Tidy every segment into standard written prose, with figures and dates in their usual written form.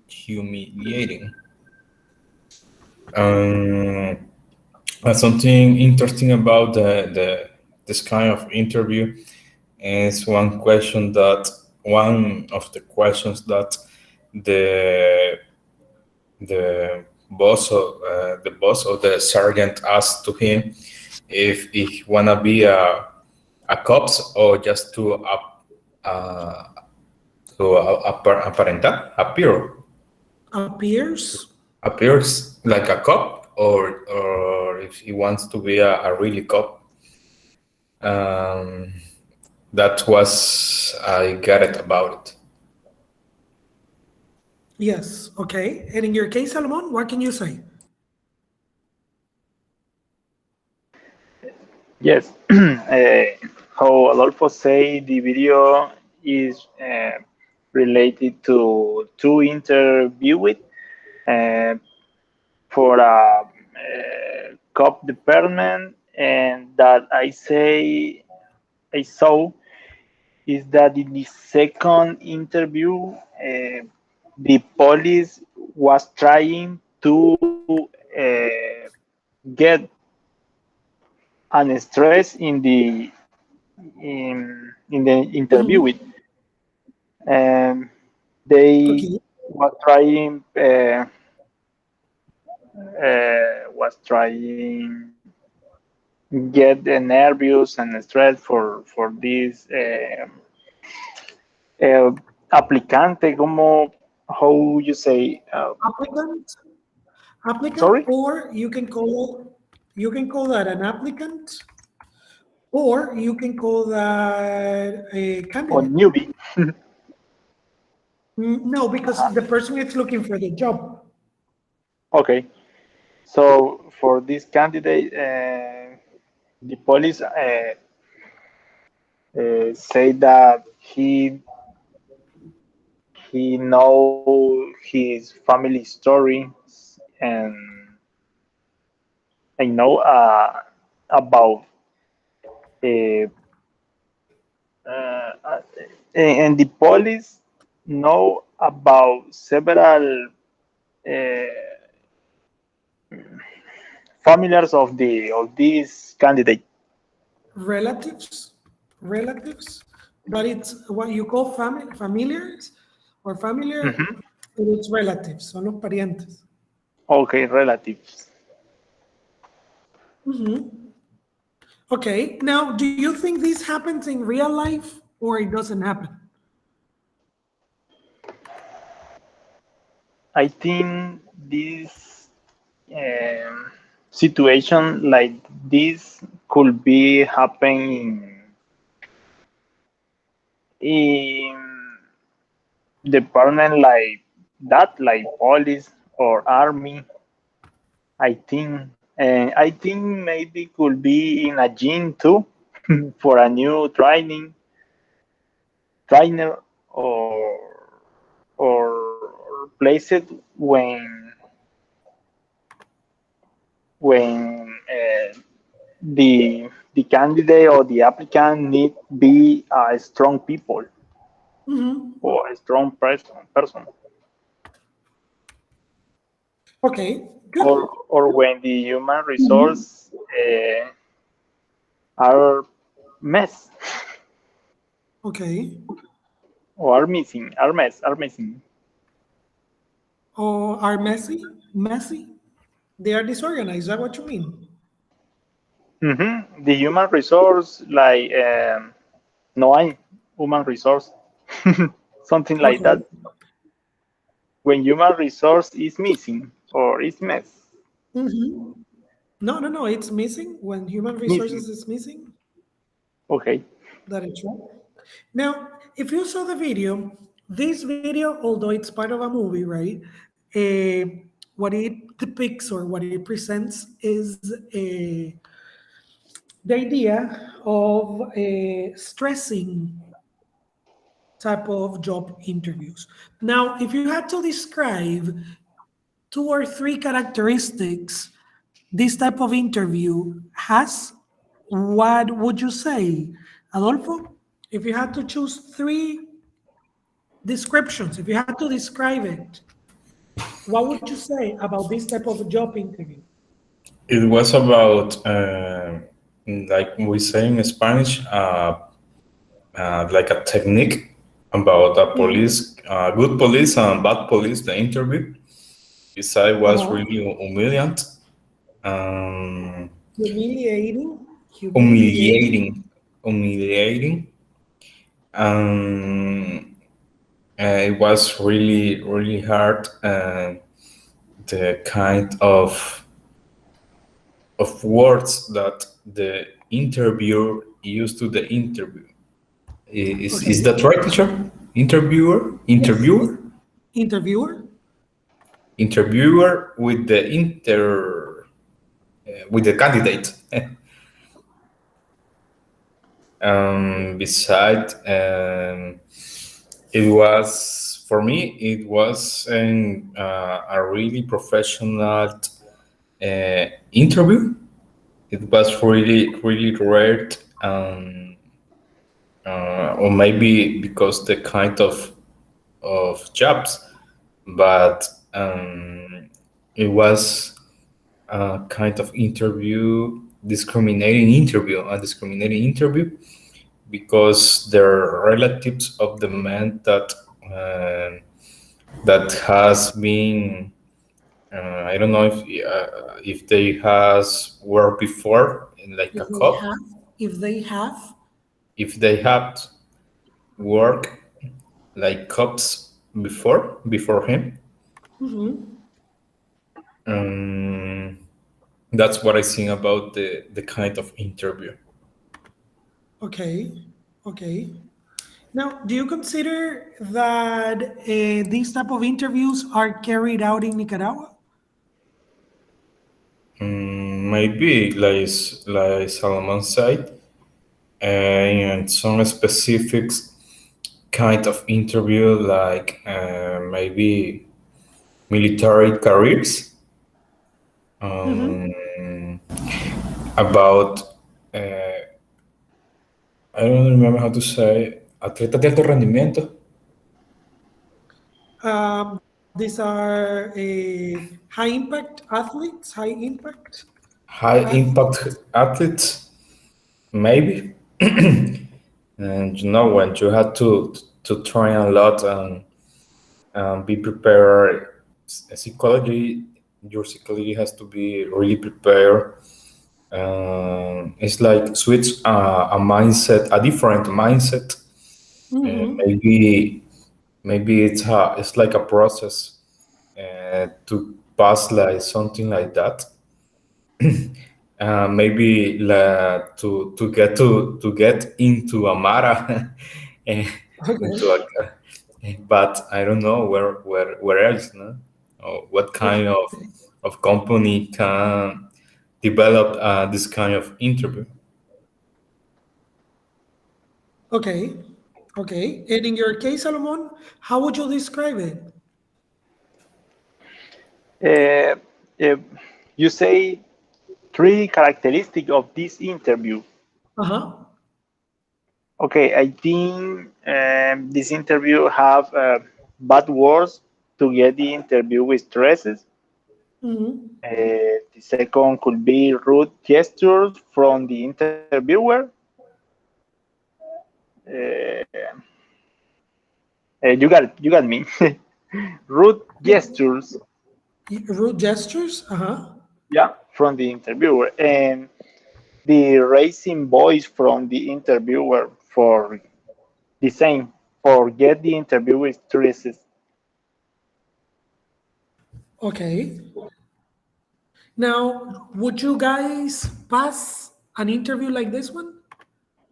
humiliating. Um, Something interesting about this kind of interview is one of the questions that the the boss of the sergeant asked to him if he wanna be a cops or just uh, aparentar Appears. appears like a cop or if he wants to be a really cop. Um, that was I got it about it. Yes. Okay. And in your case, Salomon, what can you say? Yes, how Adolfo say the video is related to interview with uh, for a cop department, and that I saw is that in the second interview, the police was trying to get an stress in the interview with. Mhm. Um, they Okay. was trying get nervous and stress for this uh, applicante, como how you say, Applicant, applicant, sorry, or you can call that an applicant, or you can call that a or candidate. newbie. No, because the person is looking for the job. Okay, so for this candidate, the police say that he know his family story, and I know about uh, uh, and the police know about several uh, familiars of this candidate. Relatives, relatives, but it's what you call familiars or familiar. Mhm. It's relatives, son los parientes. Okay, relatives. Okay, now do you think this happens in real life or it doesn't happen? I think this situation like this could be happening in department like that, like police or army. I think, and I think maybe could be in a gym too, for a new trainer, or place it when the candidate or the applicant need be a strong people or a strong person, Okay, good. or when the human resource are mess Okay. or are missing. Or are messy? Messy? They are disorganized. Is that what you mean? The human resource like no hay human resource, something like Okay. that. When human resource is missing or is Mm-hmm. No, no, no. It's missing when human missing. resources is missing. Okay. That is right. Now, if you saw the video, this video, although it's part of a movie, right? What it depicts or what it presents is the idea of stressing type of job interviews. Now, if you had to describe two or three characteristics this type of interview has, what would you say, Adolfo? If you had to choose three descriptions, if you had to describe it, what would you say about this type of job interview? It was about, like we say in Spanish, like a technique about a Mhm. police, good police and bad police, the interview. Besides, was Uh-huh. really humiliant, um, Humiliating, humiliating. humiliating, humiliating. Um, it was really, really hard. The kind of words that the interviewer used to the interview. Is Okay. that right, teacher? Interviewer, Yes. Interviewer. interviewer with the candidate. Beside, it was for me. It was a really professional interview. It was really, really rare, or maybe because the kind of jobs, but it was a kind of interview, a discriminating interview, because they're relatives of the man that has been. I don't know if they has worked before in like a If they cop, have, if they have. if they had worked like cops before him. Mhm. Um, that's what I think about the kind of interview. Okay. Okay. Now, do you consider that these type of interviews are carried out in Nicaragua? Maybe like Solomon said, and some specific kind of interview, like maybe military careers, Mm-hmm. um, about I don't remember how to say, atletas de alto rendimiento, These are high impact athletes, high impact high athletes. impact athletes, maybe. And when you have to train a lot and be prepared, psychology, your psychology has to be really prepared. It's like switch a mindset, a different mindset. Mm-hmm. Maybe it's like a process to pass like something like that. Maybe to get into a mara, eh, into Okay. but I don't know where else, no? Or what kind Okay. of company can develop this kind of interview. Okay. Okay. And in your case, Solomon, how would you describe it? Uh, uh, you say three characteristics of this interview. Uh-huh. Okay, I think this interview have bad words to get the interview with stresses. Mm-hmm. The second could be rude gestures from the interviewer. Uh, you got me. Rude gestures, Rude gestures. Uh-huh. yeah, from the interviewer, and the raising voice from the interviewer for the same, for get the interview with stresses. Okay. Now, would you guys pass an interview like this one?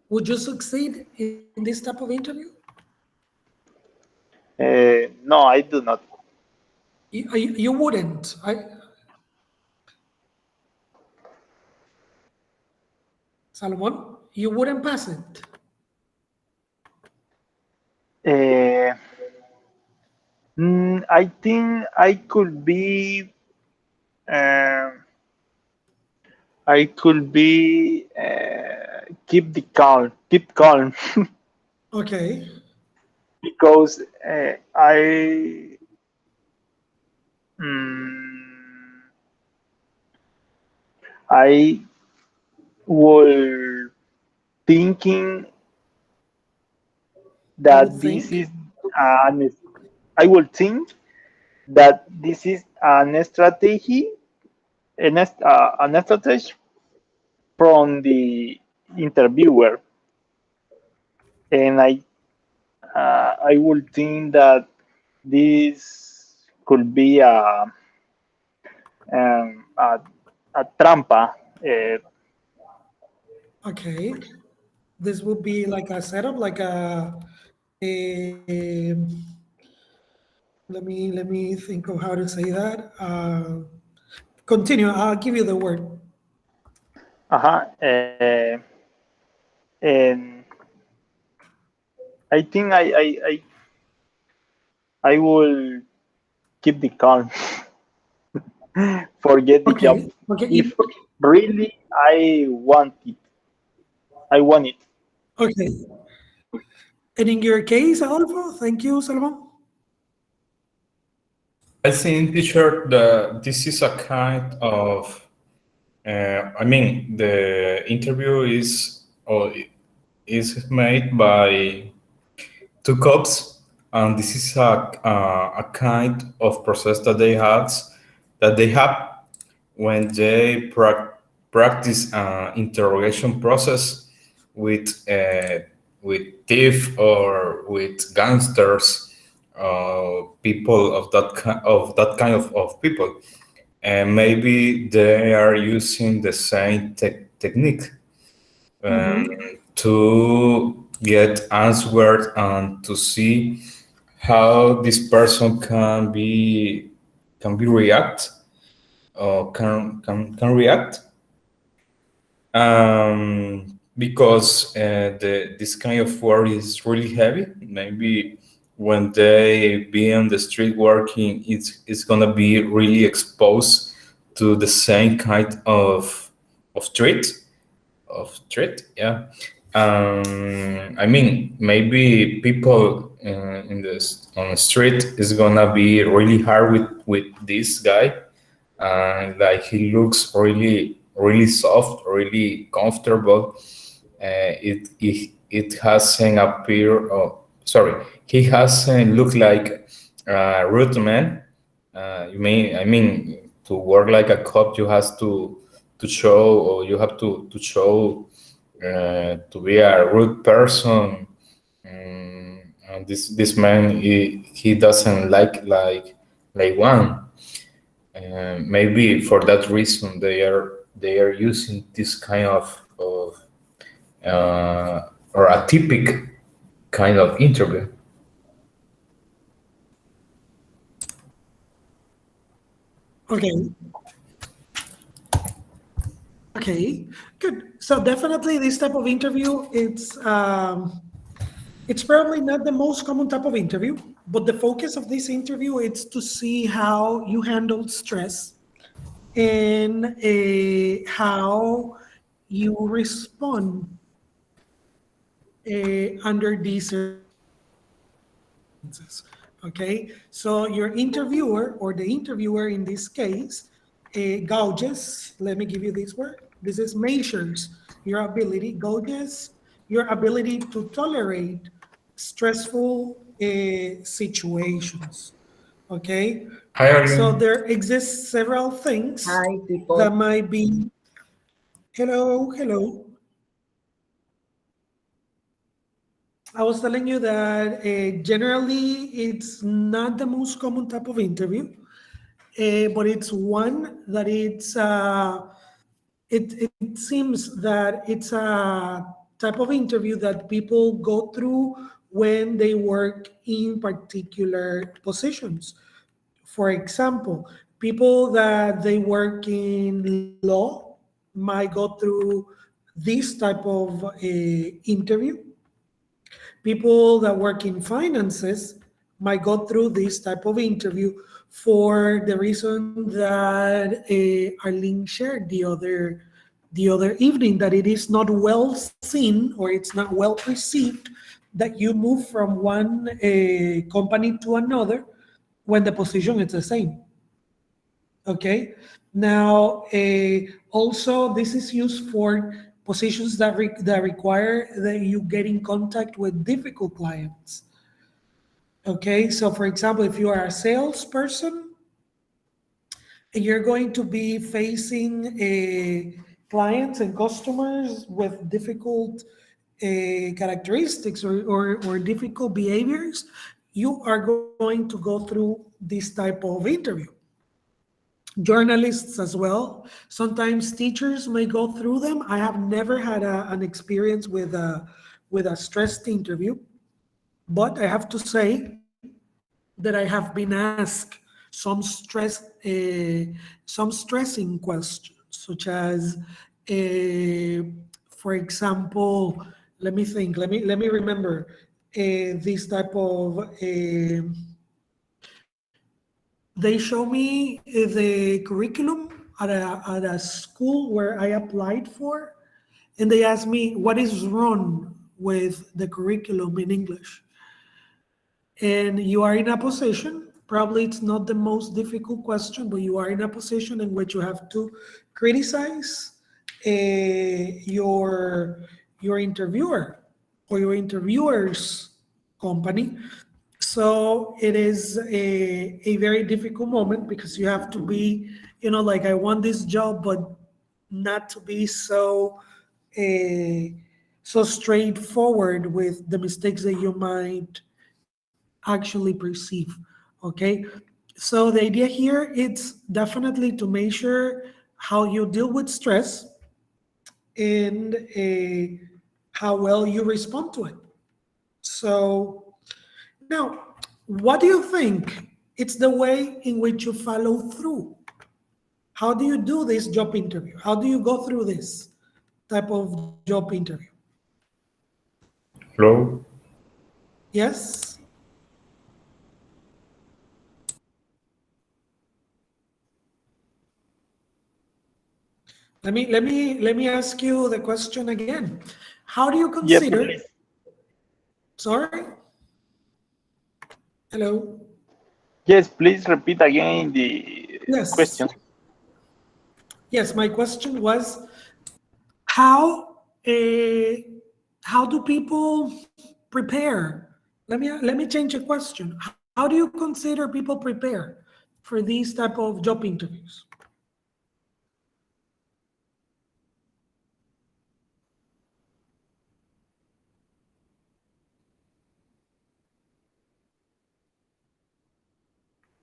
Would you succeed in this type of interview? No, I do not. You wouldn't. Salomon, you wouldn't pass it. Uh, I think I could be. Uh, I could be. Keep the calm. Keep calm. Okay. because mm, I was thinking You would that this think. is an I would think that this is an strategy, an strategy from the interviewer, and I would think that this could be a, a trampa. Okay. This would be like a setup, like a let me think of how to say that. Continue. I'll give you the word. Uh-huh, and I think I will keep the calm, forget the job. Okay. Okay. If really I want it. Okay. And in your case, Adolfo, thank you, Salomon. I think, teacher, that this is a kind of, I mean, the interview is made by two cops, and this is a kind of process that they have when they practice interrogation process with thief or with gangsters, people of that kind of people, and maybe they are using the same technique um, Mm-hmm. to get answered and to see how this person can be react or can react, because this kind of work is really heavy. Maybe when they be on the street working, it's gonna be really exposed to the same kind of treat yeah. I mean, maybe people on the street is gonna be really hard with this guy, and like he looks really soft, really comfortable. It hasn't appear. Oh, sorry, he hasn't looked like a rude man. I mean, to work like a cop, you have to show, or you have to show to be a rude person. And this man, he doesn't like one. Maybe for that reason they are using this kind of or a typic kind of interview. Okay. Okay. Good. So definitely this type of interview, it's probably not the most common type of interview, but the focus of this interview is to see how you handle stress and how you respond under these circumstances. Okay, so your interviewer or the interviewer in this case gauges, let me give you this word, this is measures gauges your ability to tolerate stressful situations. Okay, Hi, so Arlene. there exist several things Hi, that people. might be, hello, hello. I was telling you that generally it's not the most common type of interview, but it's one that it seems that it's a type of interview that people go through when they work in particular positions. For example, people that they work in law might go through this type of interview. People that work in finances might go through this type of interview for the reason that Arlene shared the other evening, that it is not well seen or it's not well perceived that you move from one company to another when the position is the same. Okay. Now, also this is used for positions that require that you get in contact with difficult clients. Okay. So, for example, if you are a salesperson, you're going to be facing clients and customers with difficult characteristics or difficult behaviors. You are going to go through this type of interview. Journalists as well. Sometimes teachers may go through them. I have never had an experience with a stressed interview, but I have to say that I have been asked some some stressing questions, such as, for example, let me think. Let me remember this type of. They show me the curriculum at a school where I applied for, and they asked me what is wrong with the curriculum in English. And you are in a position, probably it's not the most difficult question, but you are in a position in which you have to criticize your interviewer or your interviewer's company. So it is a very difficult moment because you have to be, like, I want this job, but not to be so straightforward with the mistakes that you might actually perceive. Okay. So the idea here, it's definitely to measure how you deal with stress and how well you respond to it. So now, what do you think it's the way in which you follow through? How do you do this job interview? How do you go through this type of job interview? Flow. Yes. Let me ask you the question again. How do you Yes, consider? please. Sorry. Hello. Yes, please repeat again the Yes. question. Yes. My question was how uh, how do people prepare? Let me change the question. How do you consider people prepare for these type of job interviews?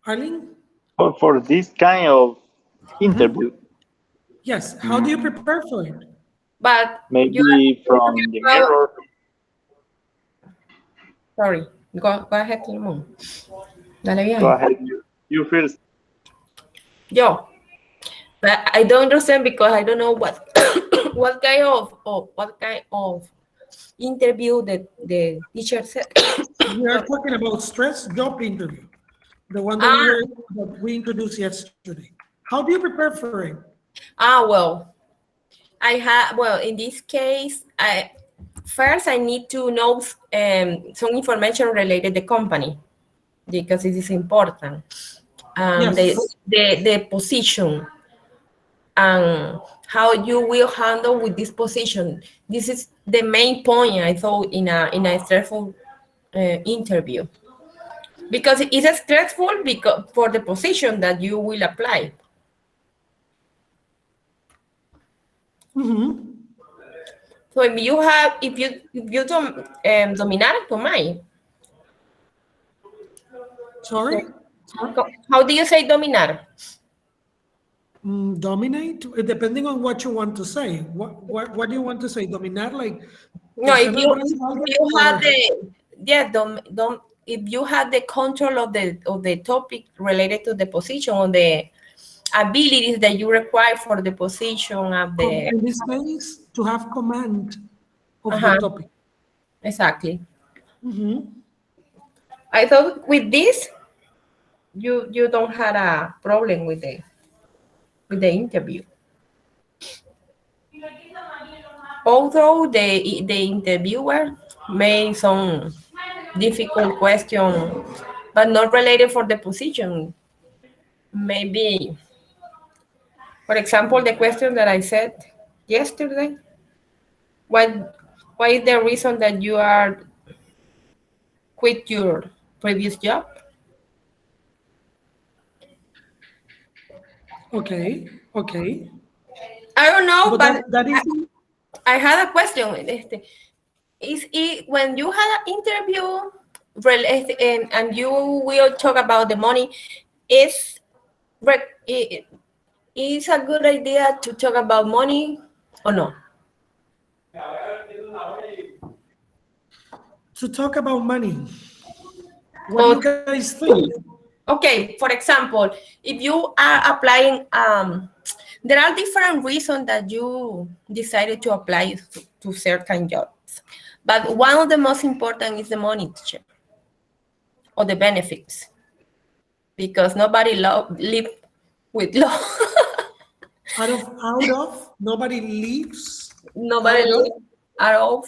Arlene? For this kind of interview, Yes. How do you mm, prepare for it? But you maybe are talking from the about, mirror. sorry, go ahead, Limón. Dale Go bien. ahead, you first. Yo, but I don't understand because I don't know what what kind of interview the teacher said. We are Sorry. talking about stress job interview, the one Ah, that we introduced yesterday. How do you prepare for it? well, in this case, I need to know some information related to the company because it is important. Yes. The position and how you will handle with this position. This is the main point I thought in a stressful interview because it is stressful because for the position that you will apply. Mm-hmm. So if you don't dominar to mind. Sorry. How do you say dominar? Dominate, depending on what you want to say. What do you want to say? Dominar, like No, personalidades if alguien, you or have the yeah dom if you have the control of the topic related to the position or the abilities that you require for the position of the in this case, to have command of the uh-huh, topic. exactly. Mm-hmm. I thought with this you don't have a problem with the interview. Although the interviewer make some difficult question, but not related for the position. Maybe, for example, the question that I said yesterday. What what is the reason that you are quit your previous job? Okay. I don't know, But but that is I had a question. Is it when you had an interview and you will talk about the money? Is is a good idea to talk about money or no? to talk about money. What do Or you guys think? okay, for example, if you are applying, there are different reasons that you decided to apply to certain jobs, but one of the most important is the money teacher or the benefits, because nobody live with love. Out of nobody leaves Nobody out of live at all.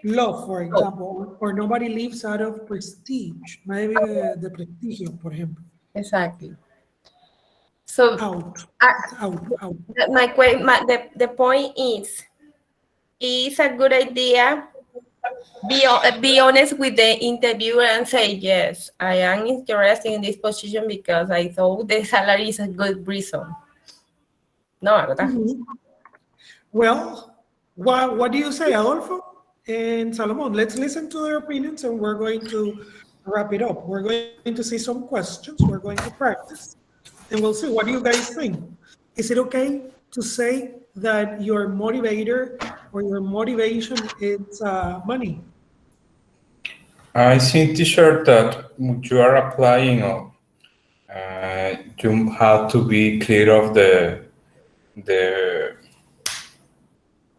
love, for Oh, example, or nobody leaves out of prestige. Maybe the prestigio, por ejemplo. exactly. So, Out. I, It's out. the point is, it's a good idea. Be honest with the interviewer and say, yes, I am interested in this position because I thought the salary is a good reason. No, ¿verdad? Mhm. Well, what do you say, Adolfo and Salomon? Let's listen to their opinions and we're going to wrap it up. We're going to see some questions, we're going to practice, and we'll see. What do you guys think? Is it okay to say that your motivator or your motivation is money? I think t-shirt that you are applying, you have to be clear of the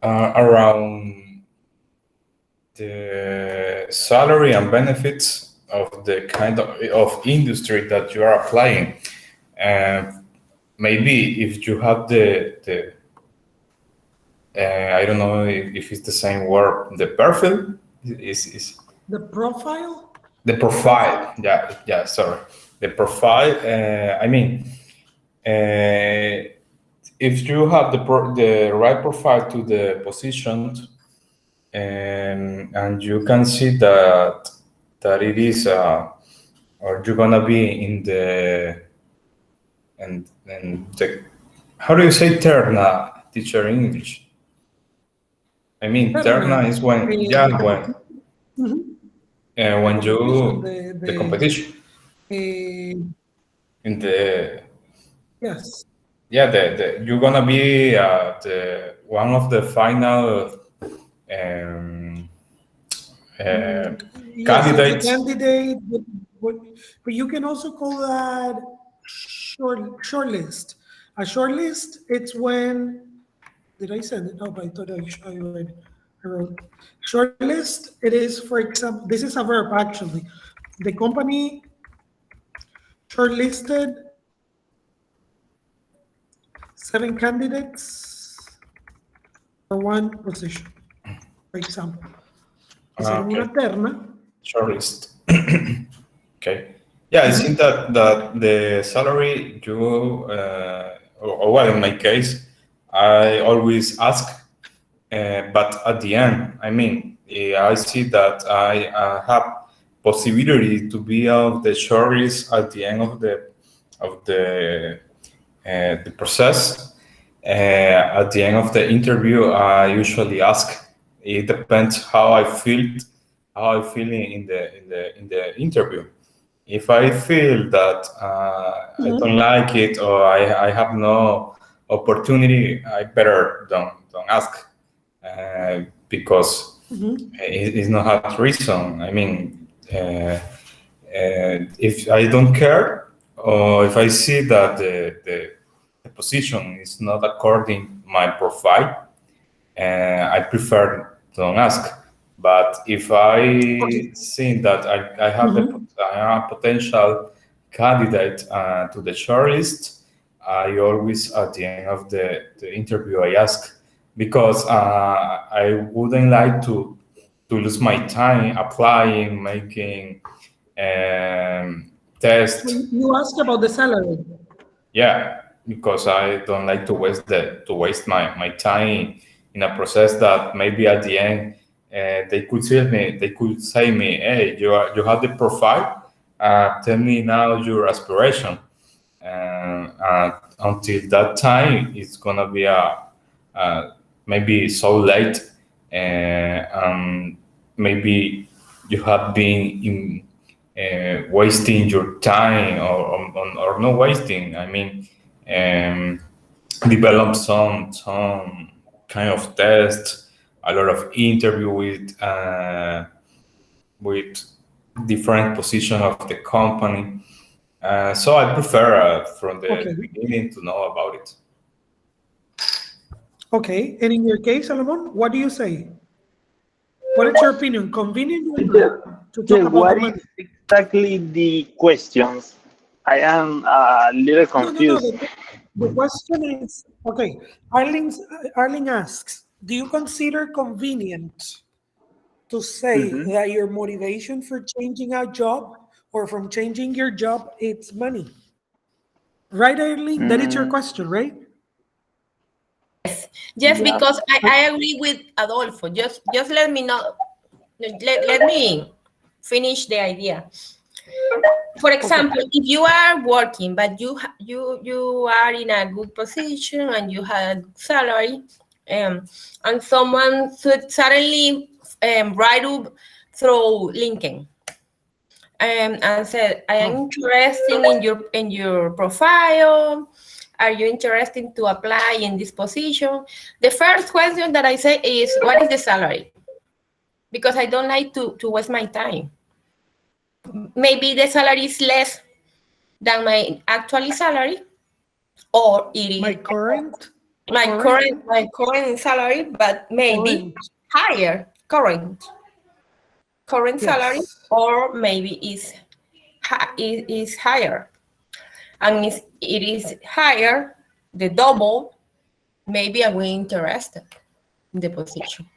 around the salary and benefits of the kind of industry that you are applying. Maybe if you have the I don't know if it's the same word, the perfil is The profile? the The profile? profile. Yeah, sorry, the profile. I mean, if you have the right profile to the position, and you can see that it is or you're gonna be in the how do you say terna, teacher, in English? I mean, Terna. terna is when, The yeah, competition. Mhm. The when competition. you the competition Uh, in the, yes. yeah, the you're gonna be the one of the final um, uh, Mm, yes, it's a candidates. candidate, but, but you can also call that short list. A short list, it's when did I send it? Oh, but I thought I wrote short list. It is, for example, this is a verb actually. The company shortlisted 7 candidates for one position, for example. Hicieron Okay, una terna. shortlist. Okay. Yeah, I think that the salary you or well, in my case, I always ask, but at the end, I mean, I see that I have possibility to be of the shortlist at the end of the process. At the end of the interview, I usually ask. It depends how I feel in the interview. If I feel that I don't like it or I have no opportunity, I better don't ask because it's not a reason. I mean, if I don't care or if I see that the position is not according my profile, I prefer don't ask. But if I see that I have I am a potential candidate to the shortlist, I always at the end of the interview I ask because I wouldn't like to lose my time applying, making tests. You asked about the salary. Yeah, because I don't like to waste my time in a process that maybe at the end they could say me, hey, you have the profile, tell me now your aspiration, and until that time it's gonna be uh, maybe so late, and maybe you have been in wasting your time, or not wasting. I mean, um, develop some kind of test, a lot of interview with different position of the company. So I prefer from the Okay. beginning to know about it. Okay. And in your case, Salomon, what do you say? What is your opinion? Convenient or Yeah, not to yeah, talk about the what money? is exactly the questions? I am a little No, no, no. confused. The question is okay. Arling asks, do you consider convenient to say Mhm. that your motivation for changing a job or from changing your job it's money? Right, Arling? That is your Mm, question, right? Just yeah. because I agree with Adolfo. Just let me know. Let me finish the idea. For Okay. example, if you are working but you are in a good position and you have salary, and someone should suddenly write up through LinkedIn, and said, I am Oh, interested in your profile. Are you interested to apply in this position? The first question that I say is, what is the salary? Because I don't like to waste my time. Maybe the salary is less than my actual salary, or it my is current, my current salary, but maybe current. higher current salary, Yes. or maybe is higher. And if it is higher, the double, maybe I will interested in the position.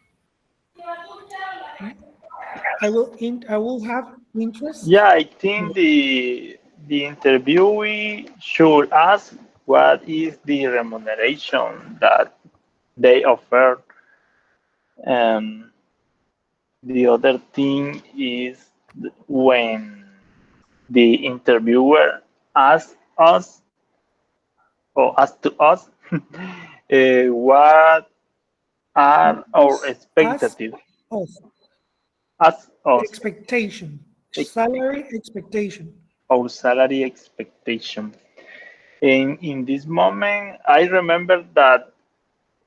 I will have interest. Yeah, I think the interviewee should ask what is the remuneration that they offer. Um, the other thing is when the interviewer asks us or asks to us what are our Ask expectative. of Ask us expectation, ex- salary expectation. our salary expectation. In this moment, I remember that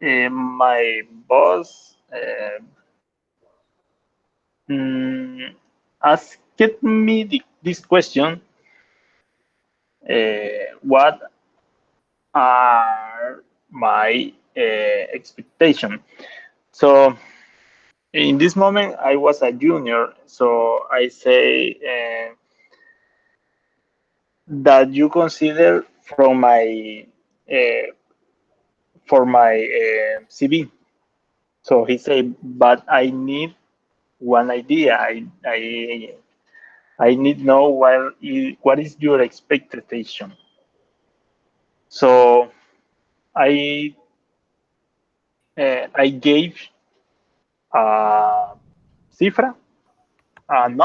my boss mm, asked me this question: what are my expectations? So in this moment, I was a junior, so I say that you consider uh, from my CV. So he said, but I need one idea. I need know what is your expectation. So I I gave a cifra, a An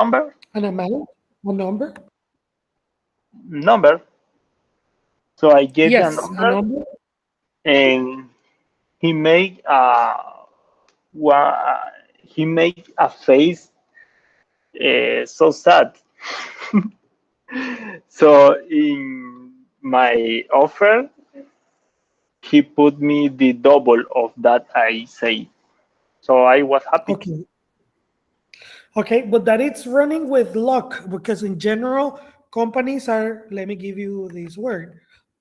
amount, a number. number. So I gave the Yes, a number, number. and he made he made a face so sad. So in my offer, he put me the double of that I say. So I was happy. Okay. Okay, but that it's running with luck because in general, companies are, let me give you this word.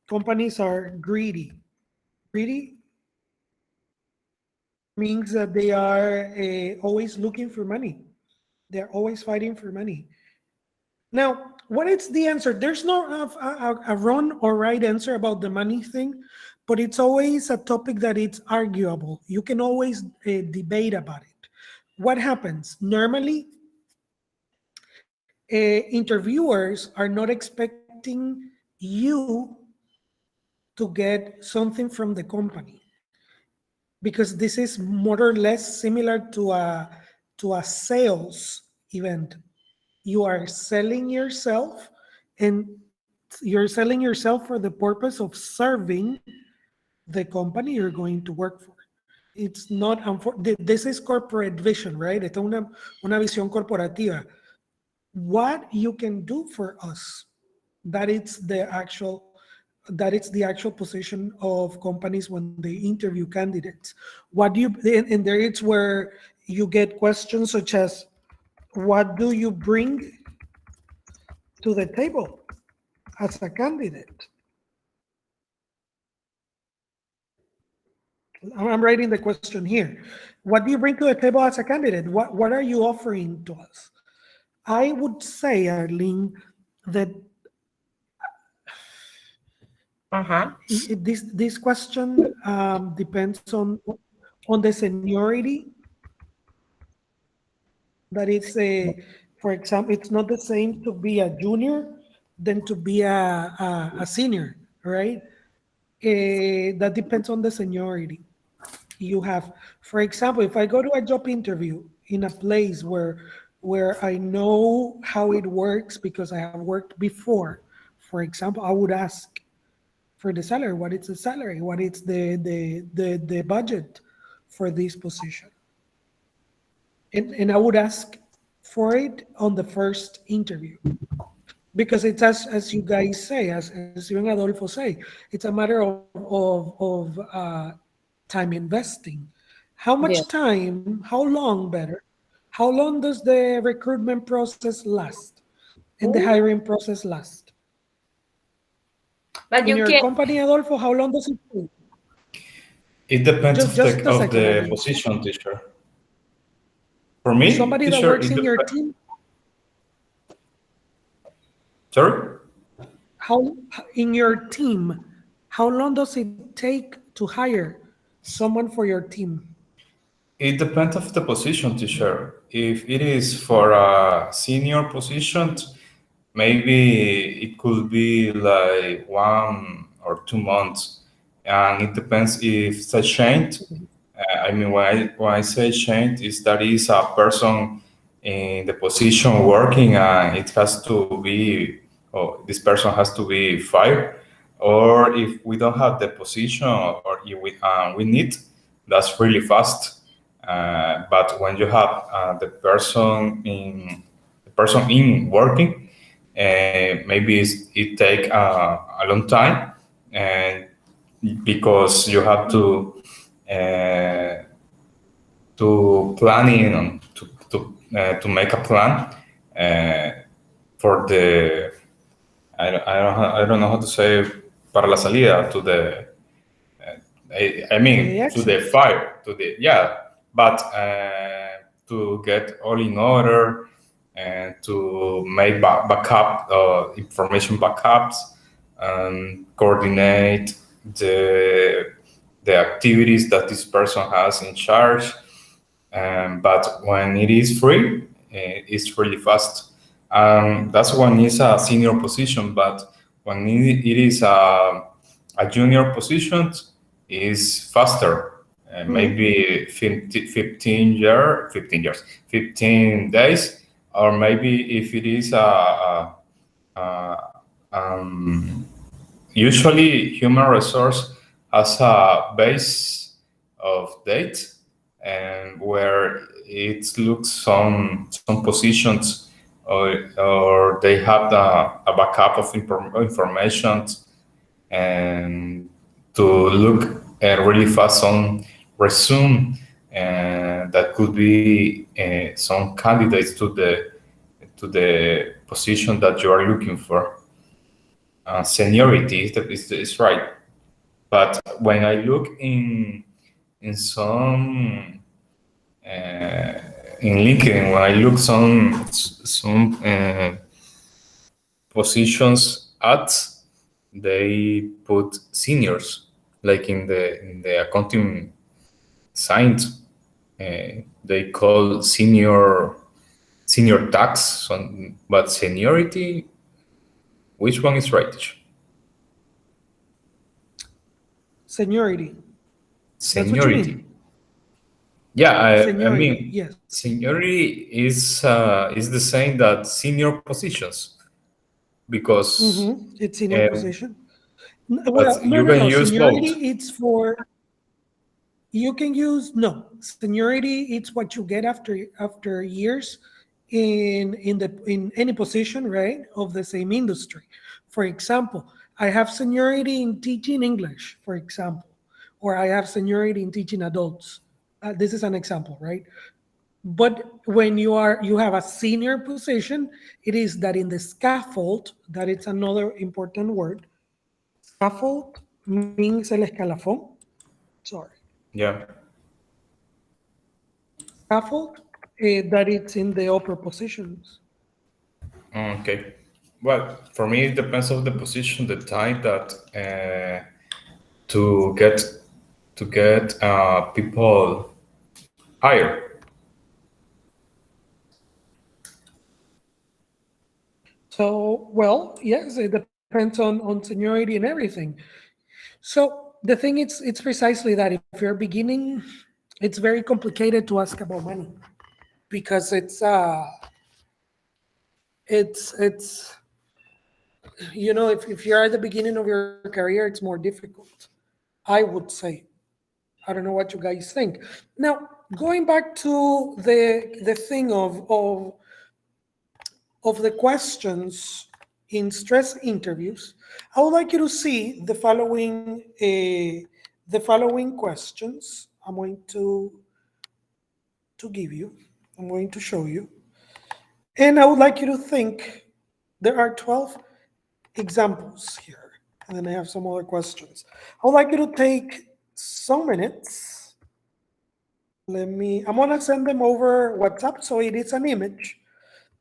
Companies are greedy. Greedy means that they are always looking for money. They're always fighting for money. Now, what is the answer? There's no a wrong or right answer about the money thing, but it's always a topic that it's arguable. You can always debate about it. what happens? Normally, interviewers are not expecting you to get something from the company, because this is more or less similar to a sales event. You are selling yourself, and you're selling yourself for the purpose of serving the company you're going to work for. It's not this is corporate vision, right? Esta es una visión corporativa. What you can do for us, that it's the actual position of companies when they interview candidates. What do you, and there it's where you get questions such as, what do you bring to the table as a candidate? I'm writing the question here. What do you bring to the table as a candidate? What are you offering to us? I would say, Arlene, that this question depends on the seniority. That it's for example, it's not the same to be a junior than to be a senior, right? That depends on the seniority you have. For example, if I go to a job interview in a place where I know how it works because I have worked before, for example, I would ask for the salary. What is the salary? What is the budget for this position? And I would ask for it on the first interview, because it's as you guys say, as you and Adolfo say, it's a matter of time investing. How Yes. much time? How long? Better. How long does the recruitment process last, and the Ooh. hiring process last? But In you your can. company, Adolfo, how long does it take? It depends Just a of second, the Arlene. position, teacher. For me, Somebody that teacher, works it in your depends. team, Sorry? how in your team, how long does it take to hire someone for your team? It depends of the position, teacher. If it is for a senior position, maybe it could be like 1 or 2 months, and it depends if it's a change. I mean, when I say change, is that is a person in the position working, and it has to be, or this person has to be fired, or if we don't have the position, or if we need, that's really fast. But when you have the person in working, maybe it take a long time, and because you have uh, to planning and to make a plan for the I don't know how to say, para la salida, to the I To the mean, to the exit. fire, to the yeah, but to get all in order and to make backup information backups, and coordinate the the activities that this person has in charge. But when it is free, it's really fast. That's when it's a senior position. But when it is a junior position, is faster. Maybe 15 days, or maybe if it is a usually human resource has a base of date, and where it looks some positions, or they have a backup of information, and to look really fast on resume, and that could be some candidates to the position that you are looking for. Seniority is right, but when I look in some in LinkedIn, when I look some positions ads, they put seniors, like in the accounting science they call senior tax, but seniority, which one is right? Seniority. That's what you Seniority. mean. Yeah, I Seniority. mean, Yes. seniority is the same that senior positions because, It's senior uh, position. but Well, no, you no, can no. use both. Seniority, it's for you can use no seniority. It's what you get after years in any position, right, of the same industry. For example, I have seniority in teaching English, for example, or I have seniority in teaching adults. This is an example, right? But when you have a senior position, it is that in the scaffold, that it's another important word. Scaffold means el escalafón. Sorry. Yeah. Scaffold, that it's in the upper positions. Okay. Well, for me, it depends on the position, the time that to get people higher. So, well, yes, it depends on seniority and everything. So the thing it's precisely that if you're beginning, it's very complicated to ask about money because it's if you're at the beginning of your career, it's more difficult. I would say. I don't know what you guys think. Now, going back to the thing of the questions in stress interviews, I would like you to see the following questions. I'm going to give you. I'm going to show you, and I would like you to think. There are 12 examples here, and then I have some other questions. I would like you to take some minutes. I'm gonna send them over WhatsApp, so it is an image.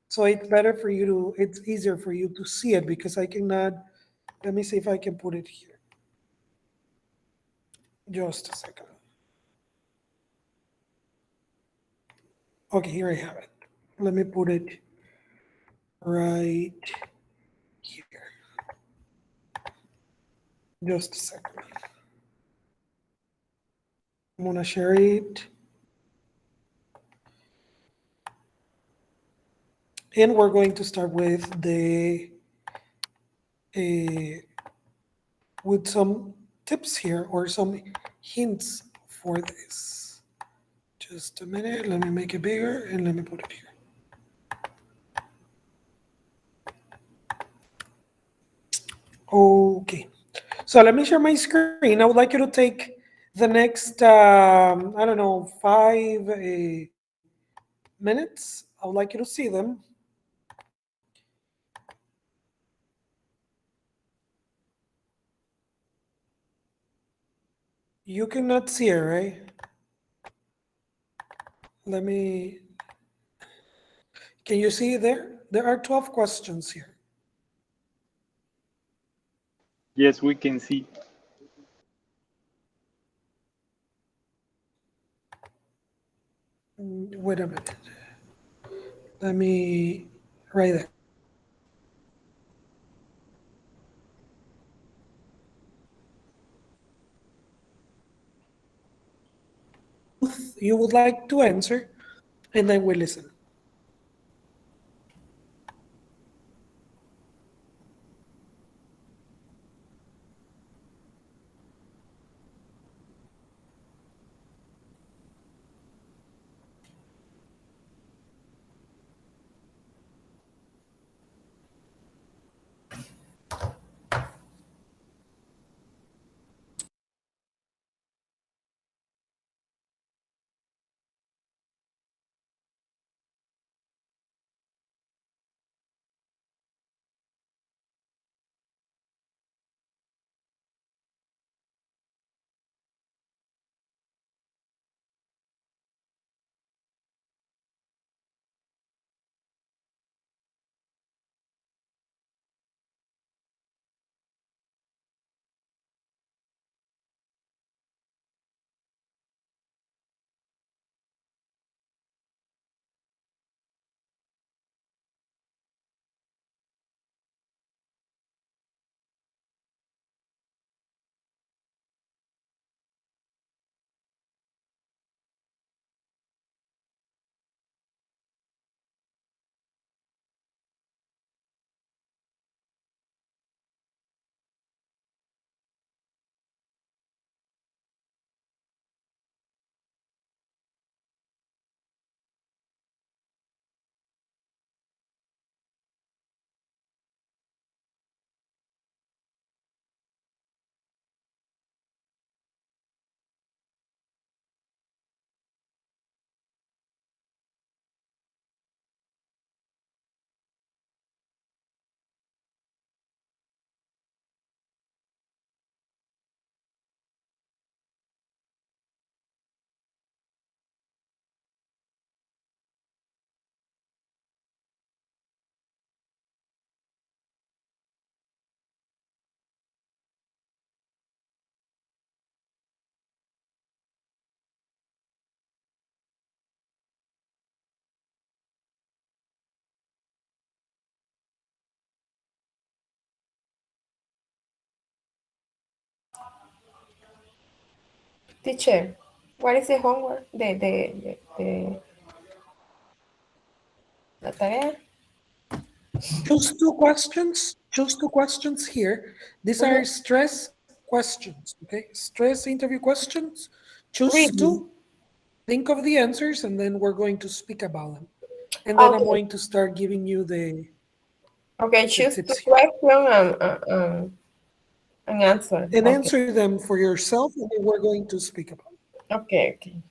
So it's easier for you to see it because I cannot, let me see if I can put it here. Just a second. Okay, here I have it. Let me put it right here. Just a second. I'm gonna share it. And we're going to start uh, with some tips here or some hints for this. Just a minute, let me make it bigger and let me put it here. Okay, so let me share my screen. I would like you to take the next, I don't know, 5 minutes. I would like you to see them. You cannot see it, right? Let me, can you see there? There are 12 questions here. Yes, we can see. Wait a minute. Let me, right there. You would like to answer, and then we listen. Teacher, what is the homework? La tarea? Choose two questions. Choose two questions here. These are Mhm. stress questions. Okay, stress interview questions. Choose Really? two. Think of the answers, and then we're going to speak about them. And then I'm Okay. going to start giving you Okay, the choose two tips here. question and answer. And Okay. answer them for yourself, and then we're going to speak about it. Okay, okay.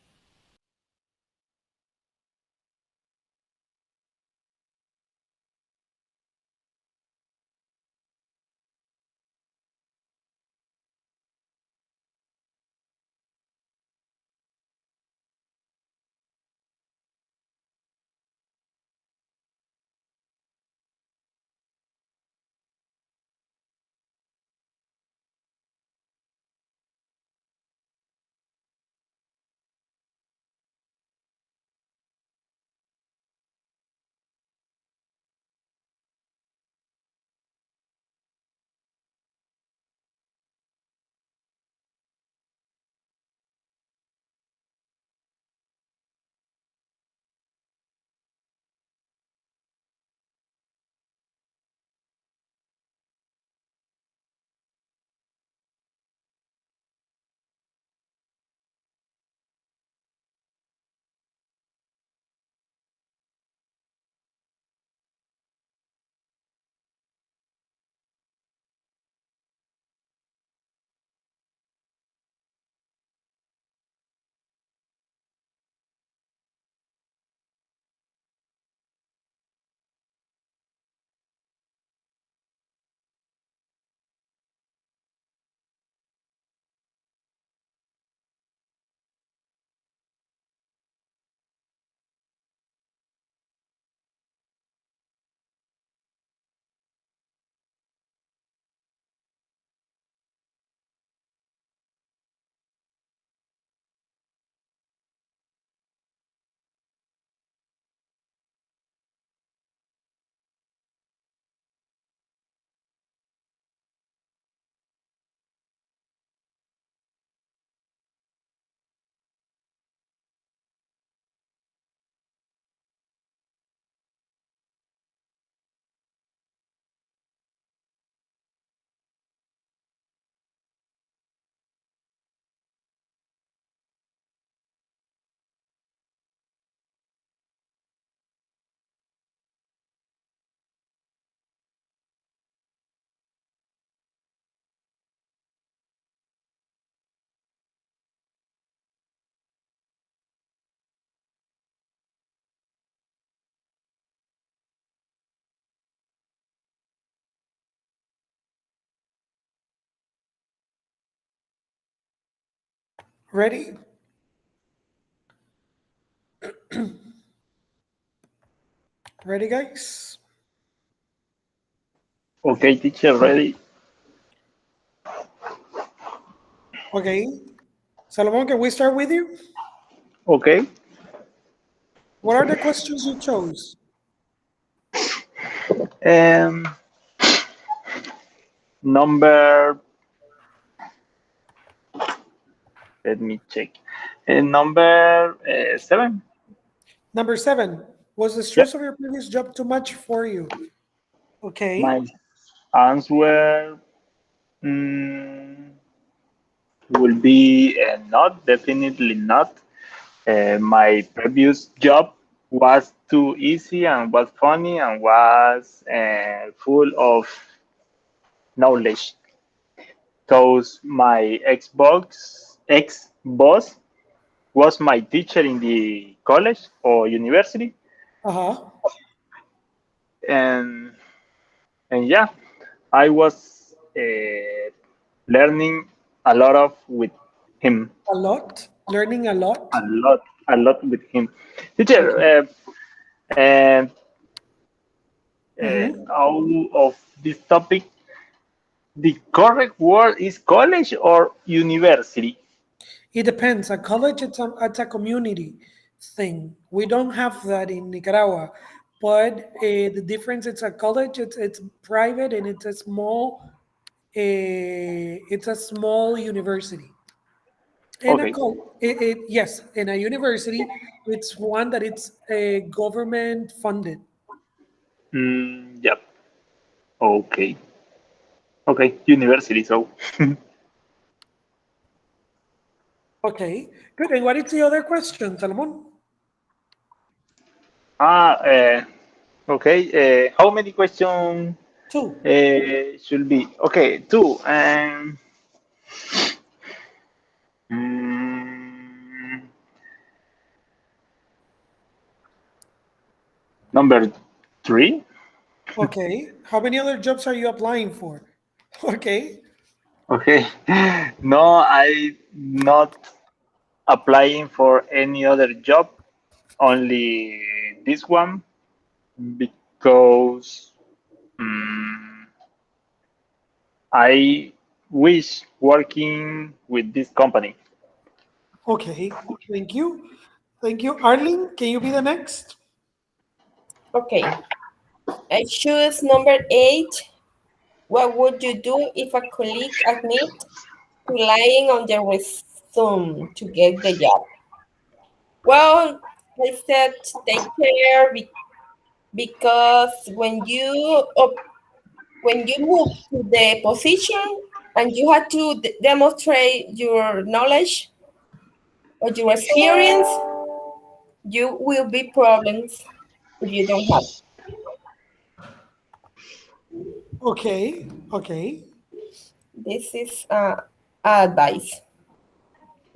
Ready? Ready, guys? Okay, teacher, ready? Okay. Salomon, can we start with you? Okay. What are the questions you chose? Um, number, let me check. Number 7. Number 7. Was the Yep. stress of your previous job too much for you? Okay. My answer mm, will be not, definitely not. My previous job was too easy and was funny and was full of knowledge. Because my ex boss was my teacher in the college or university, Uh-huh. and yeah, I was learning a lot of with him, A lot. Learning a a lot. lot, a lot with him. Teacher, Okay. and Mm-hmm. out of this topic, the correct word is college or university. It depends. A college, it's a community thing. We don't have that in Nicaragua, but the difference, it's a college. It's private and it's a small university. In a Okay. col- yes, in a university, it's one that it's government funded. Yep. Okay. Okay. University. So, Okay, good. And what is the other question, Salomon? ah, okay. How many questions Two. should be? Okay, two. Mm, number three. Okay. How many other jobs are you applying for? Okay. Okay. No, I not applying for any other job. Only this one because mm, I wish working with this company. Okay. Thank you. Thank you. Arlene, can you be the next? Okay. I choose number 8. What would you do if a colleague admit to lying on their resume to get the job? Well, I said take care because when you move to the position and you have to demonstrate your knowledge or your experience, you will be problems if you don't have. Okay. Okay. This is advice.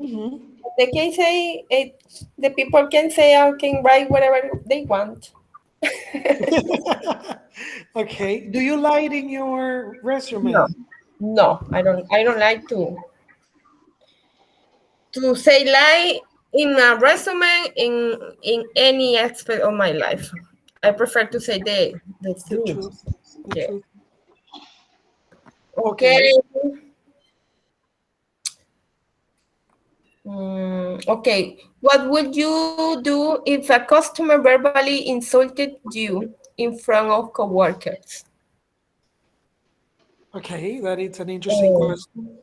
Hmm. They can say it. The people can say I can write whatever they want. Okay. Do you lie in your No, resume? no, I don't. I don't like to say lie in a resume in any aspect of my life. I prefer to say the The truth. truth. The Yeah. truth. Okay. Okay. Okay. What would you do if a customer verbally insulted you in front of coworkers? Okay. That is an interesting Um, question.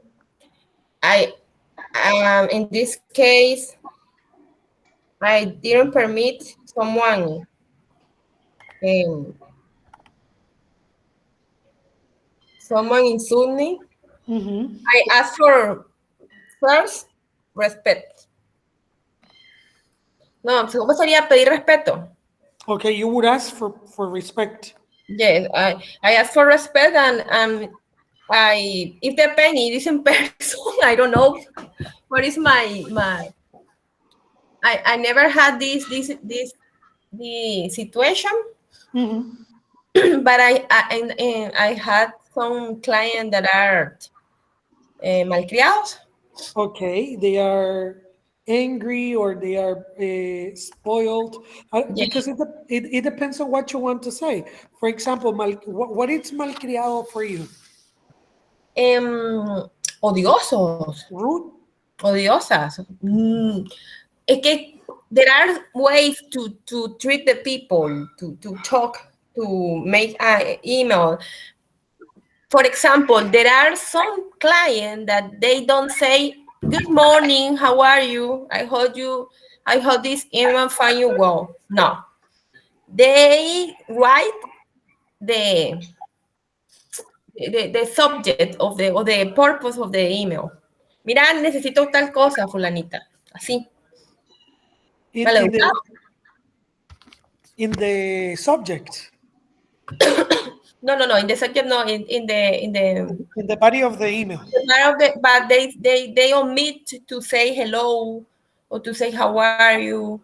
I in this case, I didn't permit um, someone insult me. Hmm. I asked for first respect. No, ¿cómo sería pedir respeto? Okay. You would ask for respect. Yes, I asked for respect and I if the penny is in person, I don't know what is my I never had this the situation, Hmm. but and I had some clients that are malcriados. Okay, they are angry or they are spoiled Yeah. because it depends on what you want to say. For example, what is malcriado for you? Odiosos, Rude? odiosas. Es que there are ways to treat the people, to talk, to make an email. For example, there are some clients that they don't say, "Good morning, how are you? I hope this email find you well." No, they write the the subject of the purpose of the email. Mira, necesito tal cosa, fulanita. Así. In in the Maleducado. in the subject, No, no, no. In the subject, no. In the in the body of the email. part of the, but they omit to say hello or to say how are you.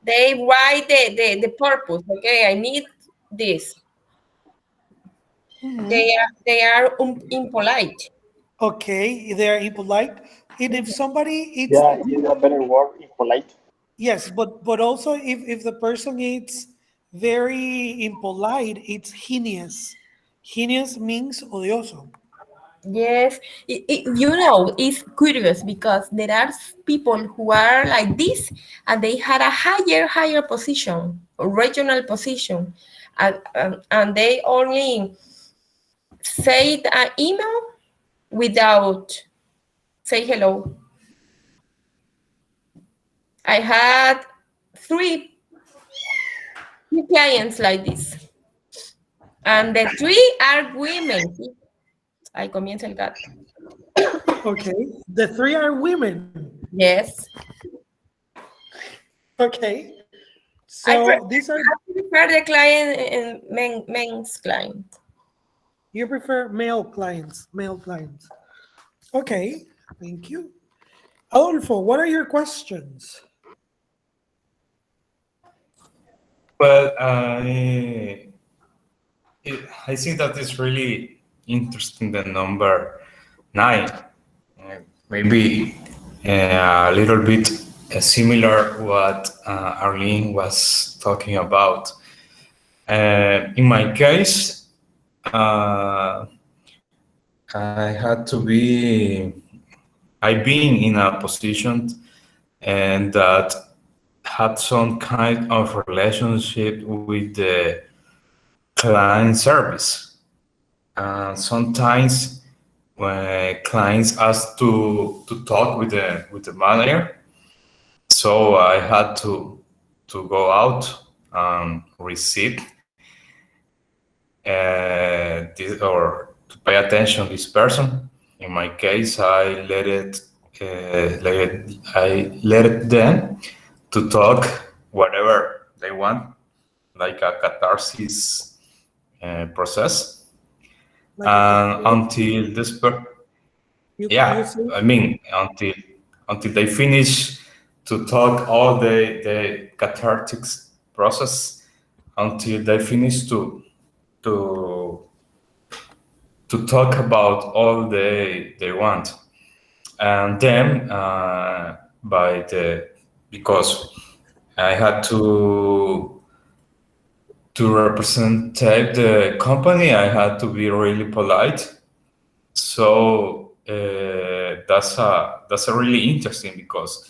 They write the purpose. Okay, I need this. Mhm. They are impolite. Okay, they are impolite. And if somebody it's Yeah, is a better word, impolite. yes, but also if the person is very impolite, it's heinous. Heinous means odioso. Yes, you know, it's curious because there are people who are like this and they had a higher position, a regional position, and they only say an email without say hello. I had three clients like this, and the three are women. ¿Sí? Ahí comienza el gato. Okay, the three are women. Yes. Okay, I, so these are, prefer the client and men's client. you prefer male clients, male clients. Okay, thank you. Adolfo, what are your questions? Well, I think that is really interesting. The number 9, maybe a little bit similar what Arlene was talking about. In my case, I had to be. I've been in a position and that had some kind of relationship with the client service. Sometimes when clients ask to talk with the manager, so I had to go out and receive this, or to pay attention to this person. In my case, I let it them to talk whatever they want, like a catharsis process. Like a Until this you yeah, say I mean, until they finish to talk all the cathartic process, until they finish to to talk about all they want, and then by the because I had to represent the company, I had to be really polite. So that's a really interesting because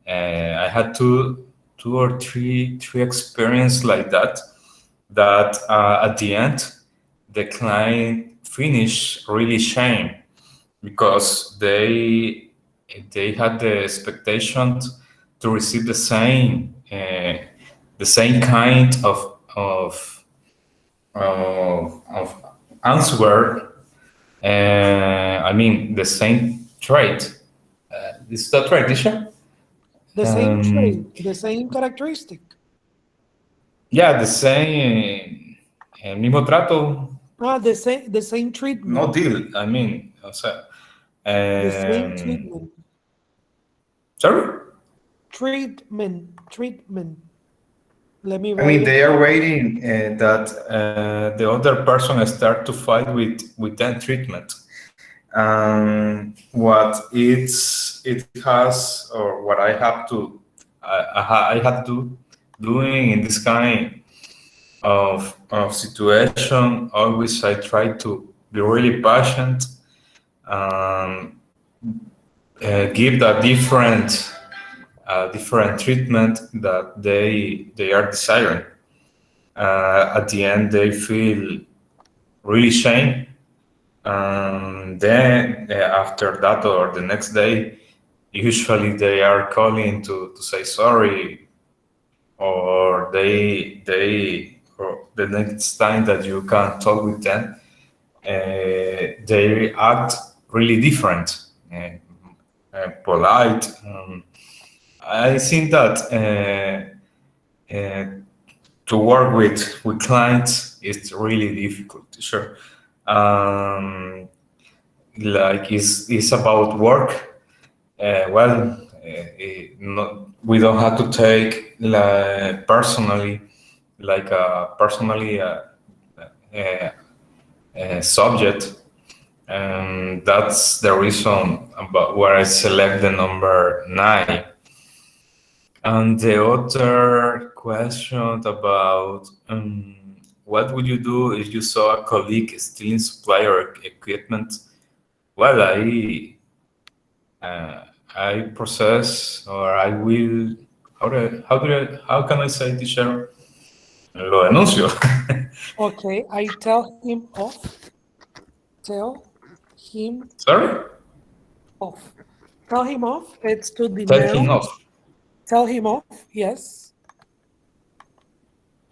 I had two or three experience like that. That at the end, the client finished really shame because they had the expectation to receive the same kind of answer. I mean, the same trait. Is that right, Disha? the same trait, the same characteristic, Yeah, the same. Mismo trato, the same treatment, no deal. I mean, o sea, the same treatment, sorry? treatment. Let me I write mean, it. they are waiting that the other person start to fight with that treatment. What it has, or what I have to, I had to doing in this kind of situation. Always I try to be really patient, um, give a different treatment that they are desiring. At the end, they feel really shame. Then after that or the next day, usually they are calling to say sorry, or or the next time that you can talk with them, they act really different, polite. I think that to work with clients is really difficult. Sure. Um, like it's about work. We don't have to take personally, like a personally uh, subject. And that's the reason about where I select the number 9. And the other question about what would you do if you saw a colleague stealing supplier equipment? Well, I process, or I will. How can I say, teacher? Lo denuncio. Okay, I tell him off. Tell him Sorry. off. Tell him off. It's to the Tell him noun. off. Tell him off. Yes.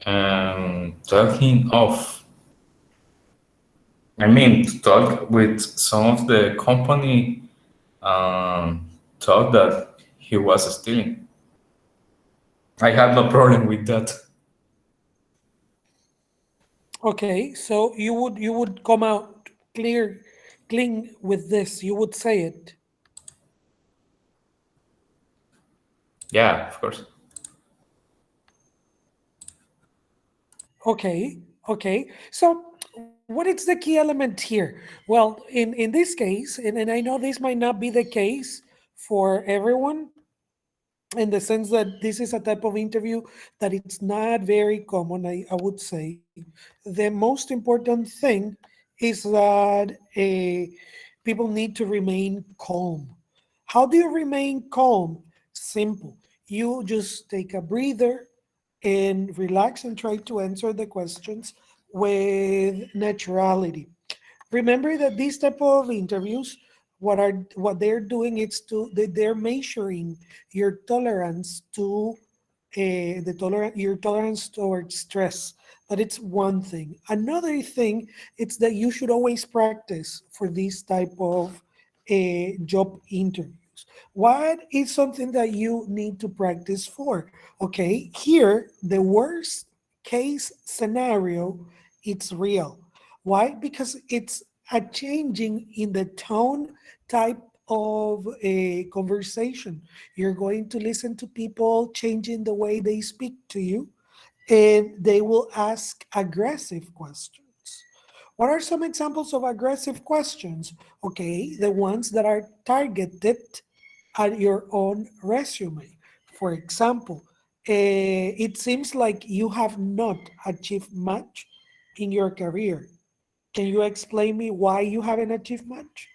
Tell him off. I mean, to talk with some of the company, thought that he was stealing. I had no problem with that. Okay. So you would come out clean with this. You would say it. Yeah, of course. Okay. Okay. So what is the key element here? Well, in this case, and I know this might not be the case for everyone, in the sense that this is a type of interview that it's not very common, I would say. The most important thing is that people need to remain calm. How do you remain calm? Simple. You just take a breather and relax and try to answer the questions with naturality. Remember that these type of interviews, what they're doing is they're measuring your tolerance to your tolerance towards stress. That it's one thing. Another thing, it's that you should always practice for these type of job interviews. What is something that you need to practice for? Okay, here the worst case scenario, it's real. Why? Because it's a changing in the tone type of a conversation. You're going to listen to people changing the way they speak to you, and they will ask aggressive questions. What are some examples of aggressive questions? Okay, the ones that are targeted at your own resume. For example, it seems like you have not achieved much in your career. Can you explain me why you haven't achieved much?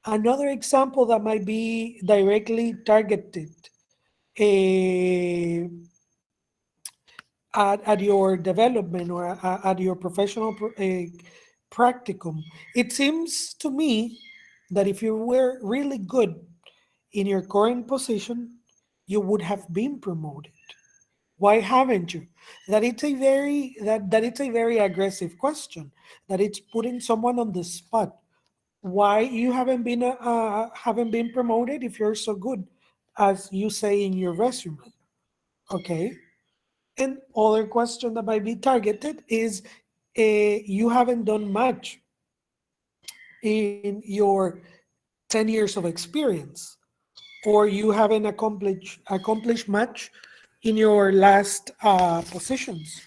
Another example that might be directly targeted eh, at your development or at your professional practicum. It seems to me that if you were really good in your current position, you would have been promoted. Why haven't you? That it's a very aggressive question. That it's putting someone on the spot. Why you haven't been promoted if you're so good, as you say in your resume? Okay. And other question that might be targeted is you haven't done much in your 10 years of experience, or you haven't accomplished much in your last positions.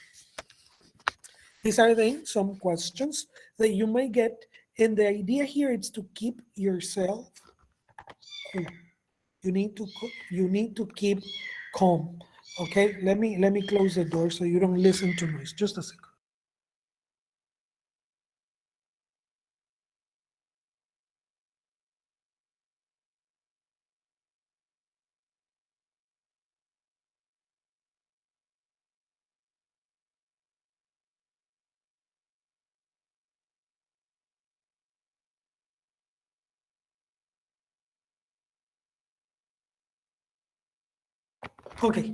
These are some questions that you may get, and the idea here is to keep yourself cool. You need to keep calm. Okay, let me close the door so you don't listen to noise. Just a second. Okay,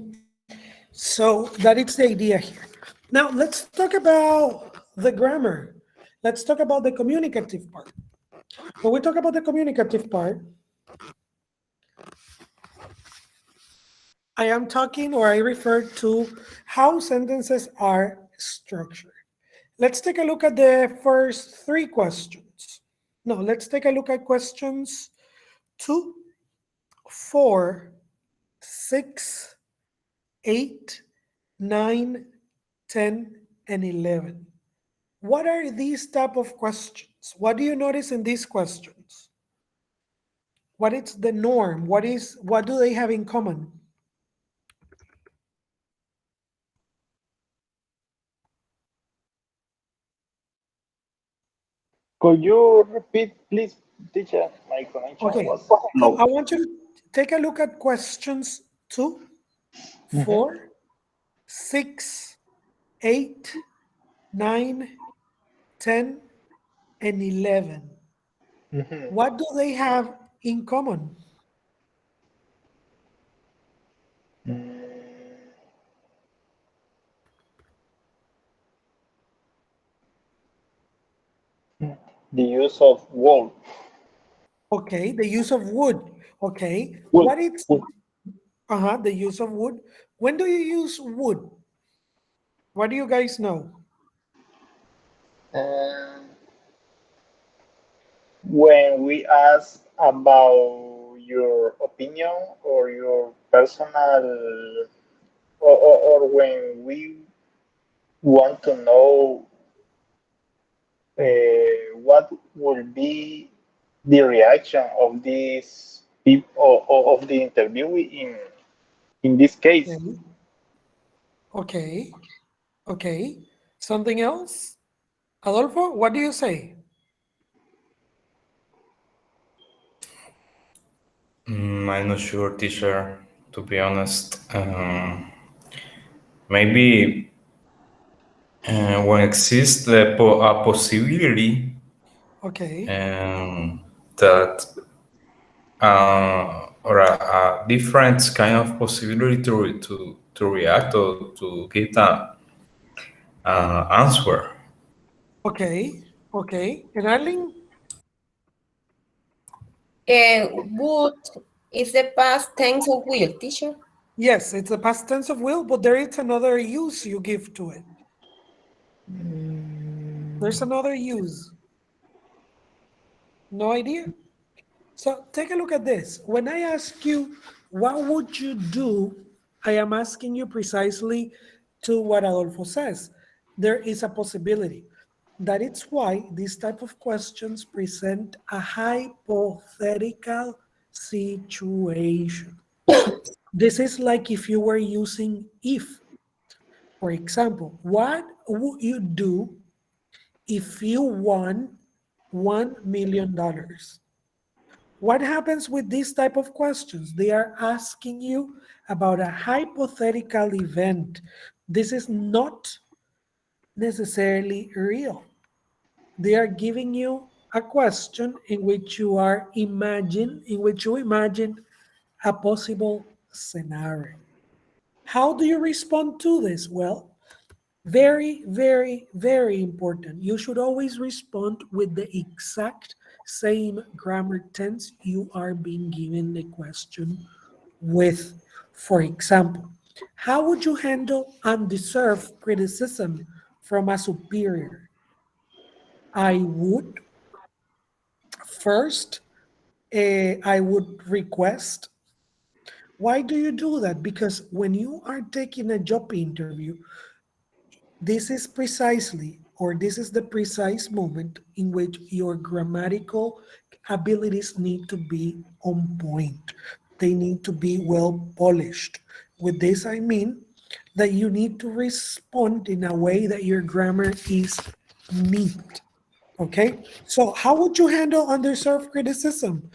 so that is the idea here. Now let's talk about the grammar. Let's talk about the communicative part. When we talk about the communicative part, I am talking, or I refer to, how sentences are structured. Let's take a look at the first three questions. No, let's take a look at questions 2, 4, 6, 8, 9, 10, and 11. What are these type of questions? What do you notice in these questions? What is the norm? What do they have in common? Could you repeat, please, teacher? My connection Okay, was so low. I want you to take a look at questions 2, Mhm. 4, 6, 8, 9, 10, and 11. Mhm. What do they have in common? The use of wool. Okay, the use of wood. Okay, Wool. what it's Wool. the use of wood. When do you use wood? What do you guys know? And when we ask about your opinion or your personal, or when we want to know what will be the reaction of these people of the interviewee in this case. Okay, okay, okay. Something else? Adolfo, what do you say? I'm not sure, teacher, to be honest. Maybe when exists a possibility Okay, um, that or a different kind of possibility to react or to get an answer. okay, okay. And Arling? Would is the past tense of will, teacher? Yes, it's the past tense of will, but there is another use you give to it. There's another use. No idea? So take a look at this. When I ask you, what would you do? I am asking you precisely to what Adolfo says. There is a possibility. That is why these type of questions present a hypothetical situation. This is like if you were using if. For example, what would you do if you won $1 million? What happens with these type of questions? They are asking you about a hypothetical event. This is not necessarily real. They are giving you a question in which you imagine a possible scenario. How do you respond to this? Well, very, very, very important. You should always respond with the exact same grammar tense you are being given the question with. For example, how would you handle undeserved criticism from a superior? I would first, I would request. Why do you do that? Because when you are taking a job interview, this is precisely, or this is the precise moment in which your grammatical abilities need to be on point. They need to be well polished. With this, I mean that you need to respond in a way that your grammar is neat. Okay? So, how would you handle underserved criticism?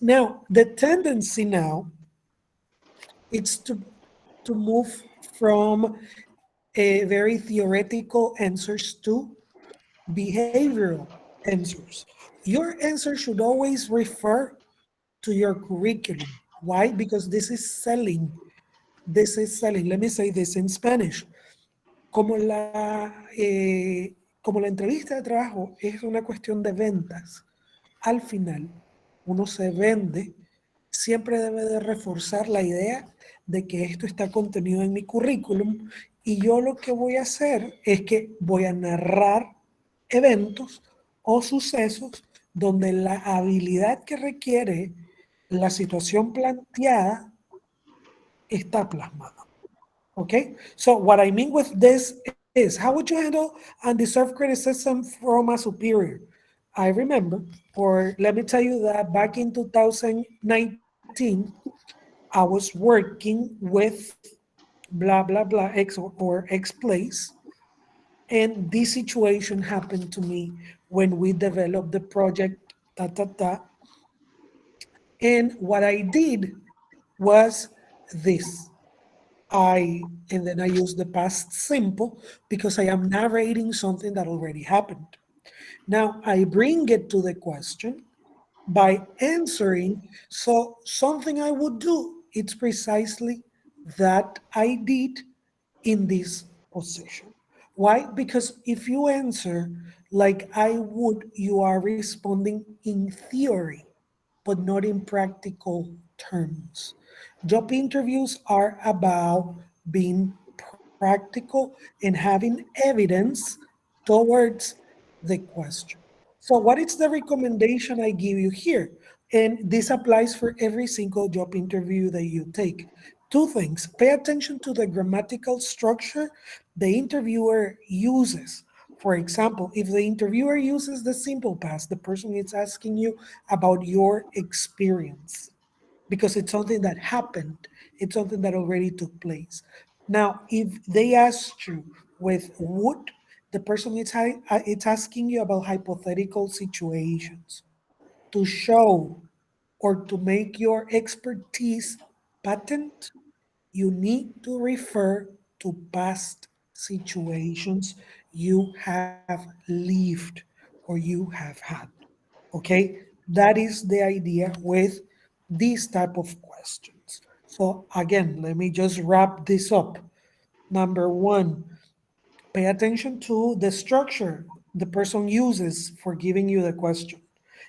Now, the tendency now is to move from very theoretical answers to behavioral answers. Your answer should always refer to your curriculum. Why? Because this is selling. This is selling. Let me say this in Spanish. Como la entrevista de trabajo es una cuestión de ventas, al final uno se vende, siempre debe de reforzar la idea de que esto está contenido en mi currículum y yo lo que voy a hacer es que voy a narrar eventos o sucesos donde la habilidad que requiere la situación planteada está plasmada. Okay, so what I mean with this is how would you handle undeserved criticism from a superior? I remember, or let me tell you that back in 2019, I was working with blah blah blah or X place, and this situation happened to me when we developed the project ta ta ta. And what I did was this. And then I use the past simple because I am narrating something that already happened. Now I bring it to the question by answering. So something I would do, it's precisely that I did in this position. Why? Because if you answer like I would, you are responding in theory, but not in practical terms. Job interviews are about being practical and having evidence towards the question. So, what is the recommendation I give you here? And this applies for every single job interview that you take. Two things: pay attention to the grammatical structure the interviewer uses. For example, if the interviewer uses the simple past, the person is asking you about your experience because it's something that happened, it's something that already took place. Now, if they ask you with would, the person it's asking you about hypothetical situations to show or to make your expertise patent. You need to refer to past situations you have lived or you have had. Okay, that is the idea with these type of questions. So again, let me just wrap this up. Number one, pay attention to the structure the person uses for giving you the question.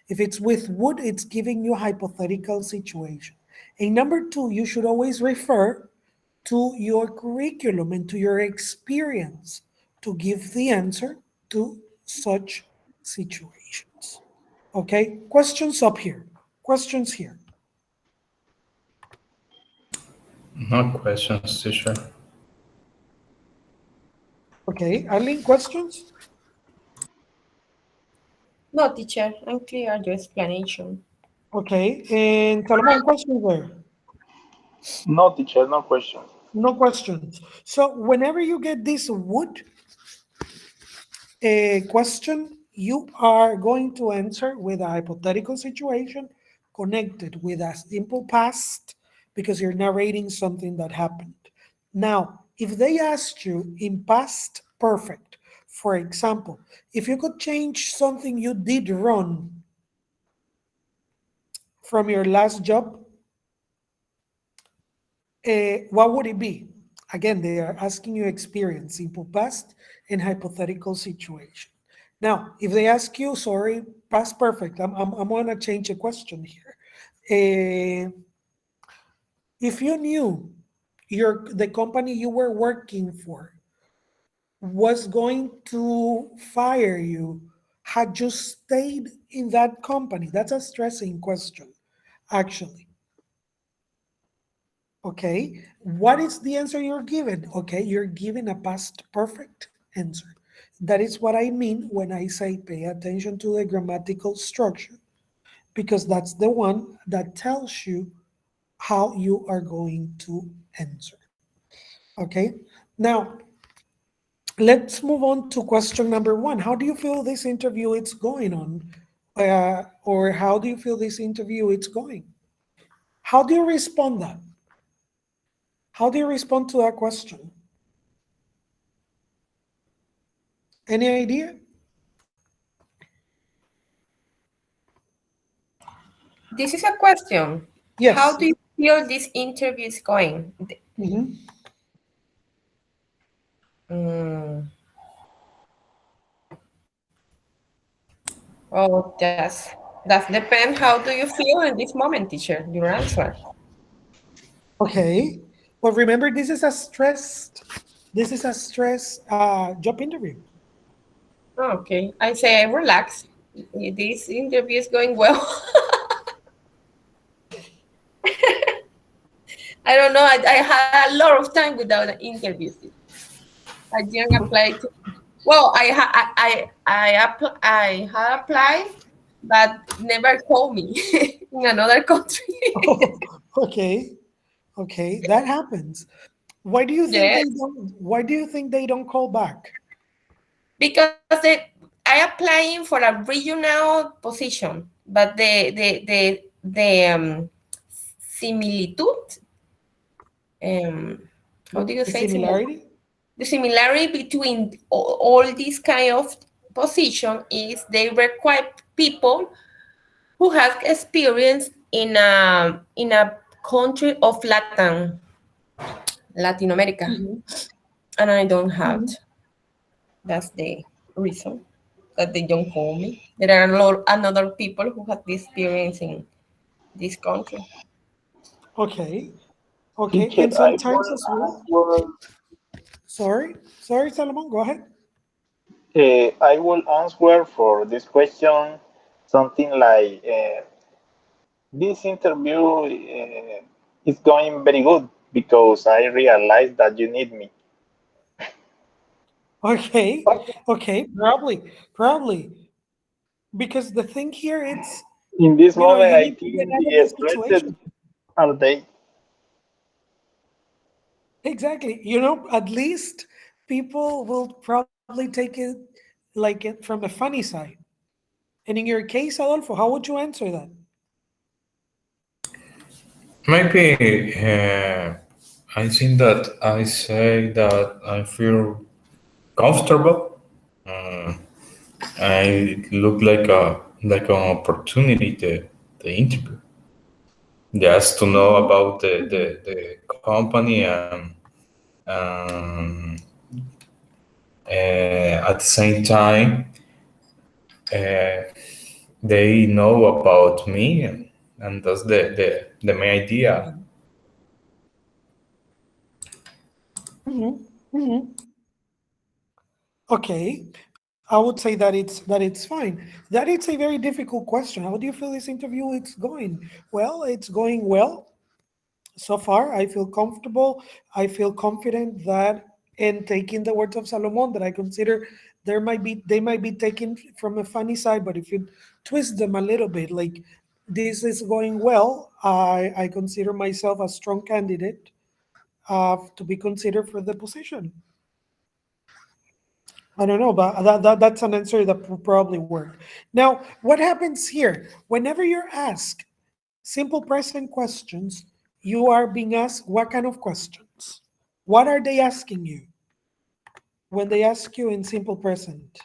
If it's with would, it's giving you a hypothetical situation. And number two, you should always refer to your curriculum and to your experience to give the answer to such situations. Okay, questions up here. Questions here. No questions, teacher. Okay, Arlene, questions? No, teacher, unclear your explanation. Okay, and Salomon, questions there? No, teacher, no question. No questions. So whenever you get this would question, you are going to answer with a hypothetical situation connected with a simple past because you're narrating something that happened. Now, if they asked you in past perfect, for example, if you could change something you did wrong from your last job, what would it be? Again, they are asking you experience, simple past, and hypothetical situation. Now, if they ask you, sorry, past perfect, I'm going to change the question here. Uh, if you knew the company you were working for was going to fire you, had you stayed in that company? That's a stressing question, actually. Okay, what is the answer you're given? Okay, you're given a past perfect answer. That is what I mean when I say pay attention to the grammatical structure, because that's the one that tells you how you are going to answer. Okay, now let's move on to question number one. How do you feel this interview is going on? Or how do you feel this interview is going? How do you respond that? How do you respond to that question? Any idea? This is a question. How Yes. do you feel this interview is going? Mhm. Mm, oh, that's depend. How do you feel in this moment, teacher? Your answer. Okay. Well, remember, this is a stress job interview. Okay, I say relax. This interview is going well. I don't know. I had a lot of time without an interview. I didn't apply to. Well, I had applied, but never called me in another country. Oh, okay. Okay, that happens. Why do you think Yes, they don't call back? because I applying for a regional position, but the similitude, um, how do you The say similar? similarity? The similarity between all these kind of position is they require people who have experience in a country of Latin America, Mhm. and I don't have. Mhm. That's the reason that they don't call me. There are a lot another people who have this experience in this country. Okay. Okay. Teacher, And I sometimes will as well. answer. Sorry, Salomon, go ahead. I will answer for this question something like this interview is going very good because I realize that you need me. Okay. Okay. Probably. Because the thing here, it's, In this moment, you I need to get think out of the the stressed situation. are they. Exactly. At least people will probably take it like it from a funny side. And in your case, Adolfo, how would you answer that? Maybe I think that I say that I feel comfortable. Uh, I look like an opportunity the interview, just to know Hmm. about the company um, at the same time uh, they know about me and that's the main idea. Hmm. Hmm. Okay. I would say that it's fine. That it's a very difficult question. How do you feel this interview it's going? Well, it's going well. So far, I feel comfortable. I feel confident that, in taking the words of Salomon, that I consider they might be taken from a funny side, but if you twist them a little bit, like this is going well, I consider myself a strong candidate to be considered for the position. I don't know, but that's an answer that will probably work. Now, what happens here? Whenever you're asked simple present questions, you are being asked what kind of questions? What are they asking you when they ask you in simple present?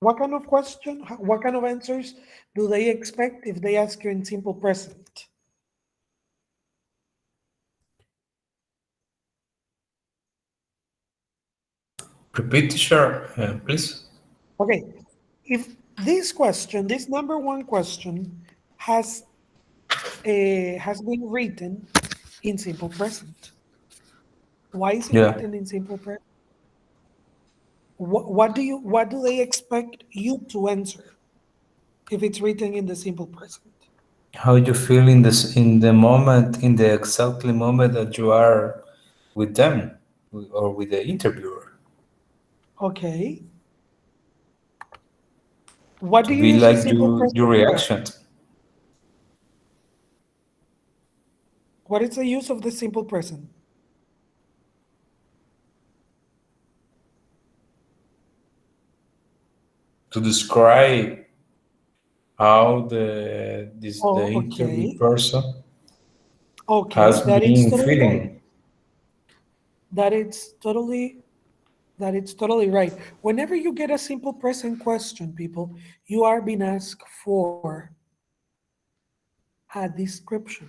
What kind of question? What kind of answers do they expect if they ask you in simple present? Repeat, sure, please. Okay, if this question, this number one question, has been written in simple present. Why is it Yeah. written in simple present? What do they expect you to answer if it's written in the simple present? How you feel in this in the moment, in the exactly moment that you are with them or with the interviewer? Okay. What To do you be use the like simple your present for? reaction, What is the use of the simple present? to describe how the Oh, interview okay. person Okay. has been feeling. That it's totally it's totally right. Whenever you get a simple present question, people, you are being asked for a description.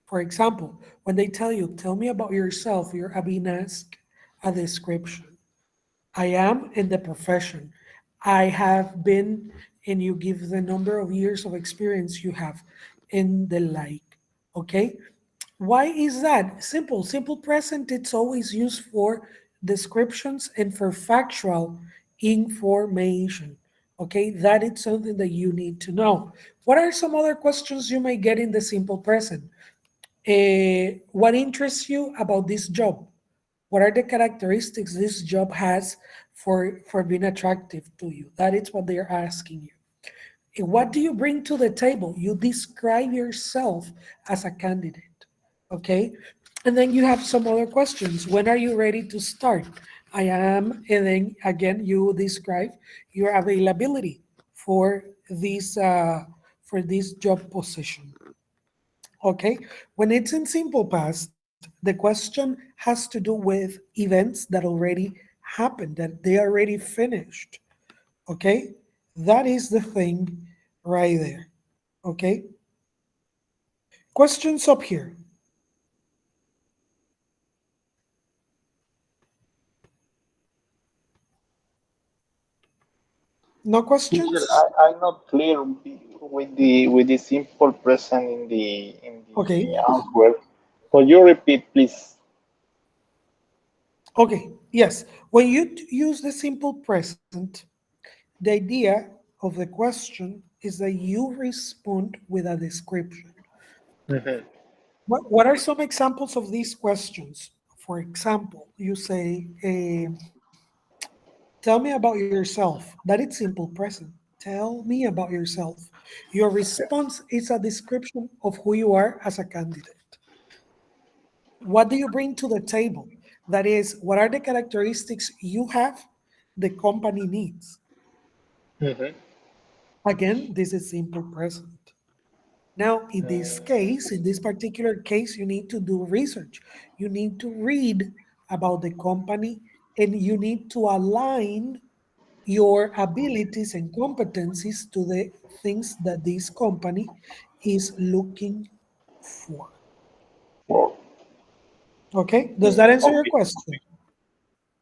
For example, when they tell you, tell me about yourself, you're being asked a description. I am in the profession. I have been, and you give the number of years of experience you have in the like. Okay? Why is that? Simple. Simple present, it's always used for descriptions and for factual information. Okay? That is something that you need to know. What are some other questions you may get in the simple present? What interests you about this job? What are the characteristics this job has for being attractive to you? That is what they're asking you. What do you bring to the table? You describe yourself as a candidate. Okay. And then you have some other questions. When are you ready to start? I am. And then again, you describe your availability for this job position. Okay. When it's in simple past, the question has to do with events that already happened, that they already finished. Okay. That is the thing right there. Okay. Questions up here? No Teacher, questions? I'm not clear with the simple present in the Okay. answer. Could you repeat, please? Okay. Yes. When you use the simple present, the idea of the question is that you respond with a description. Mhm. What are some examples of these questions? For example, you say, tell me about yourself. That is simple present. Tell me about yourself. Your response is a description of who you are as a candidate. What do you bring to the table? That is, what are the characteristics you have the company needs? Mhm. Again, this is simple present. Now, in this case, in this particular case, you need to do research. You need to read about the company and you need to align your abilities and competencies to the things that this company is looking for. Well, Okay, does that answer your okay. question?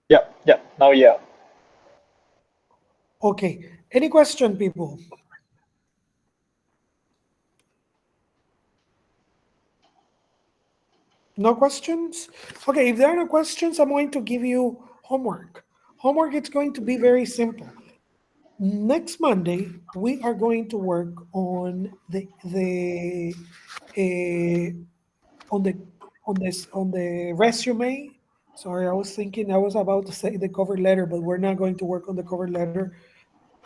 Yeah, yeah. Now, yeah. Okay, any question, people? No questions? Okay, if there are no questions, I'm going to give you homework. Homework, it's going to be very simple. Next Monday, we are going to work on on the on the resume. Sorry, I was thinking I was about to say the cover letter, but we're not going to work on the cover letter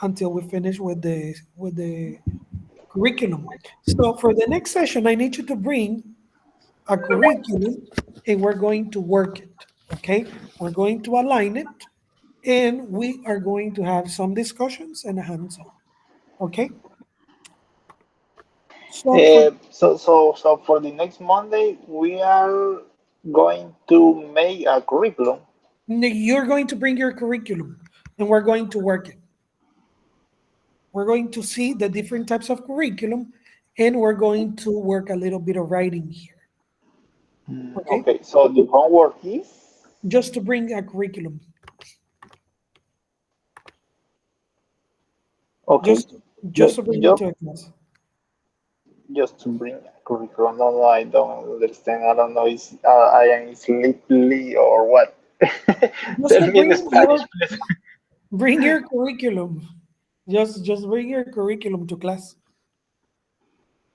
until we finish with the curriculum. So for the next session, I need you to bring a curriculum and we're going to work it. Okay, we're going to align it and we are going to have some discussions and a hands-on. Okay, so for So for the next Monday, we are going to make a curriculum. you're going to bring your curriculum and we're going to work it. We're going to see the different types of curriculum and we're going to work a little bit of writing here. Okay, Okay, so the homework is just to bring a curriculum, okay. just Just just to bring it just to a class. just to bring a curriculum. No, no, I don't understand. I don't know. Is I am sleepy or what? Just Tell to me in Spanish, please. bring your curriculum. Just bring your curriculum to class.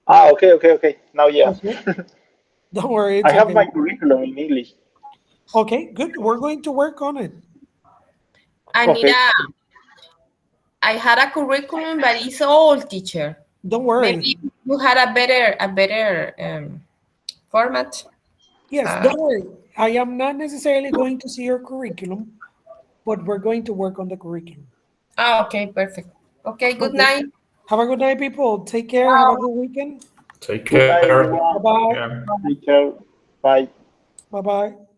Ah, okay, okay, okay. Now, yeah. Okay, don't worry, I it's have okay. my curriculum in English. Okay, good. We're going to work on it. Okay. Anita, I had a curriculum, but it's old, teacher. Don't Maybe worry. you had a better format. Yes, Uh, don't worry. I am not necessarily going to see your curriculum, but we're going to work on the curriculum. okay, perfect. Okay, good Okay. night. Have a good night, people. Take care. Have a good weekend. Take Good night, care. Bye everyone. bye. Yeah. Take care. Bye. Bye bye.